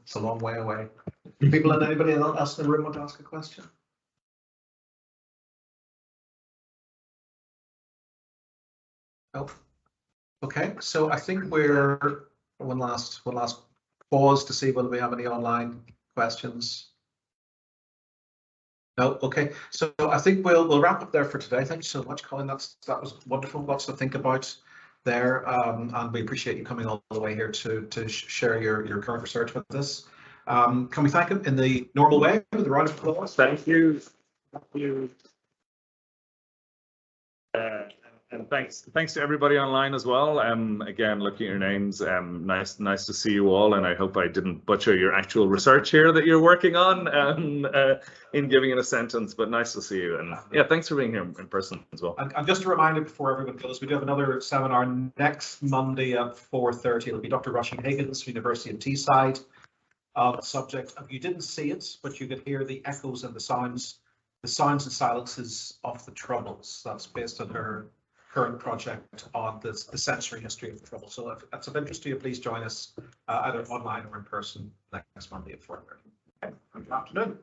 It's a long way away. People and anybody else in the room want to ask a question? Oh, okay. So I think we're one last pause to see whether we have any online questions. No, okay. So I think we'll wrap up there for today. Thank you so much, Colin. That was wonderful. Lots to think about there, and we appreciate you coming all the way here to share your current research with us. Can we thank him in the normal way with a round of applause? Thank you. Thank you. And thanks to everybody online as well. Again, looking at your names, nice to see you all, and I hope I didn't butcher your actual research here that you're working on in giving it a sentence, but nice to see you. And yeah, thanks for being here in person as well. And just a reminder before everyone goes, we do have another seminar next Monday at 4:30. It'll be Dr. Roisin Higgins, University of Teesside, on the subject of, you didn't see it, but you could hear the echoes and the sounds and silences of the Troubles. That's based on her current project on the sensory history of the Troubles. So if that's of interest to you, please join us either online or in person next Monday at 4:30. Okay, good afternoon.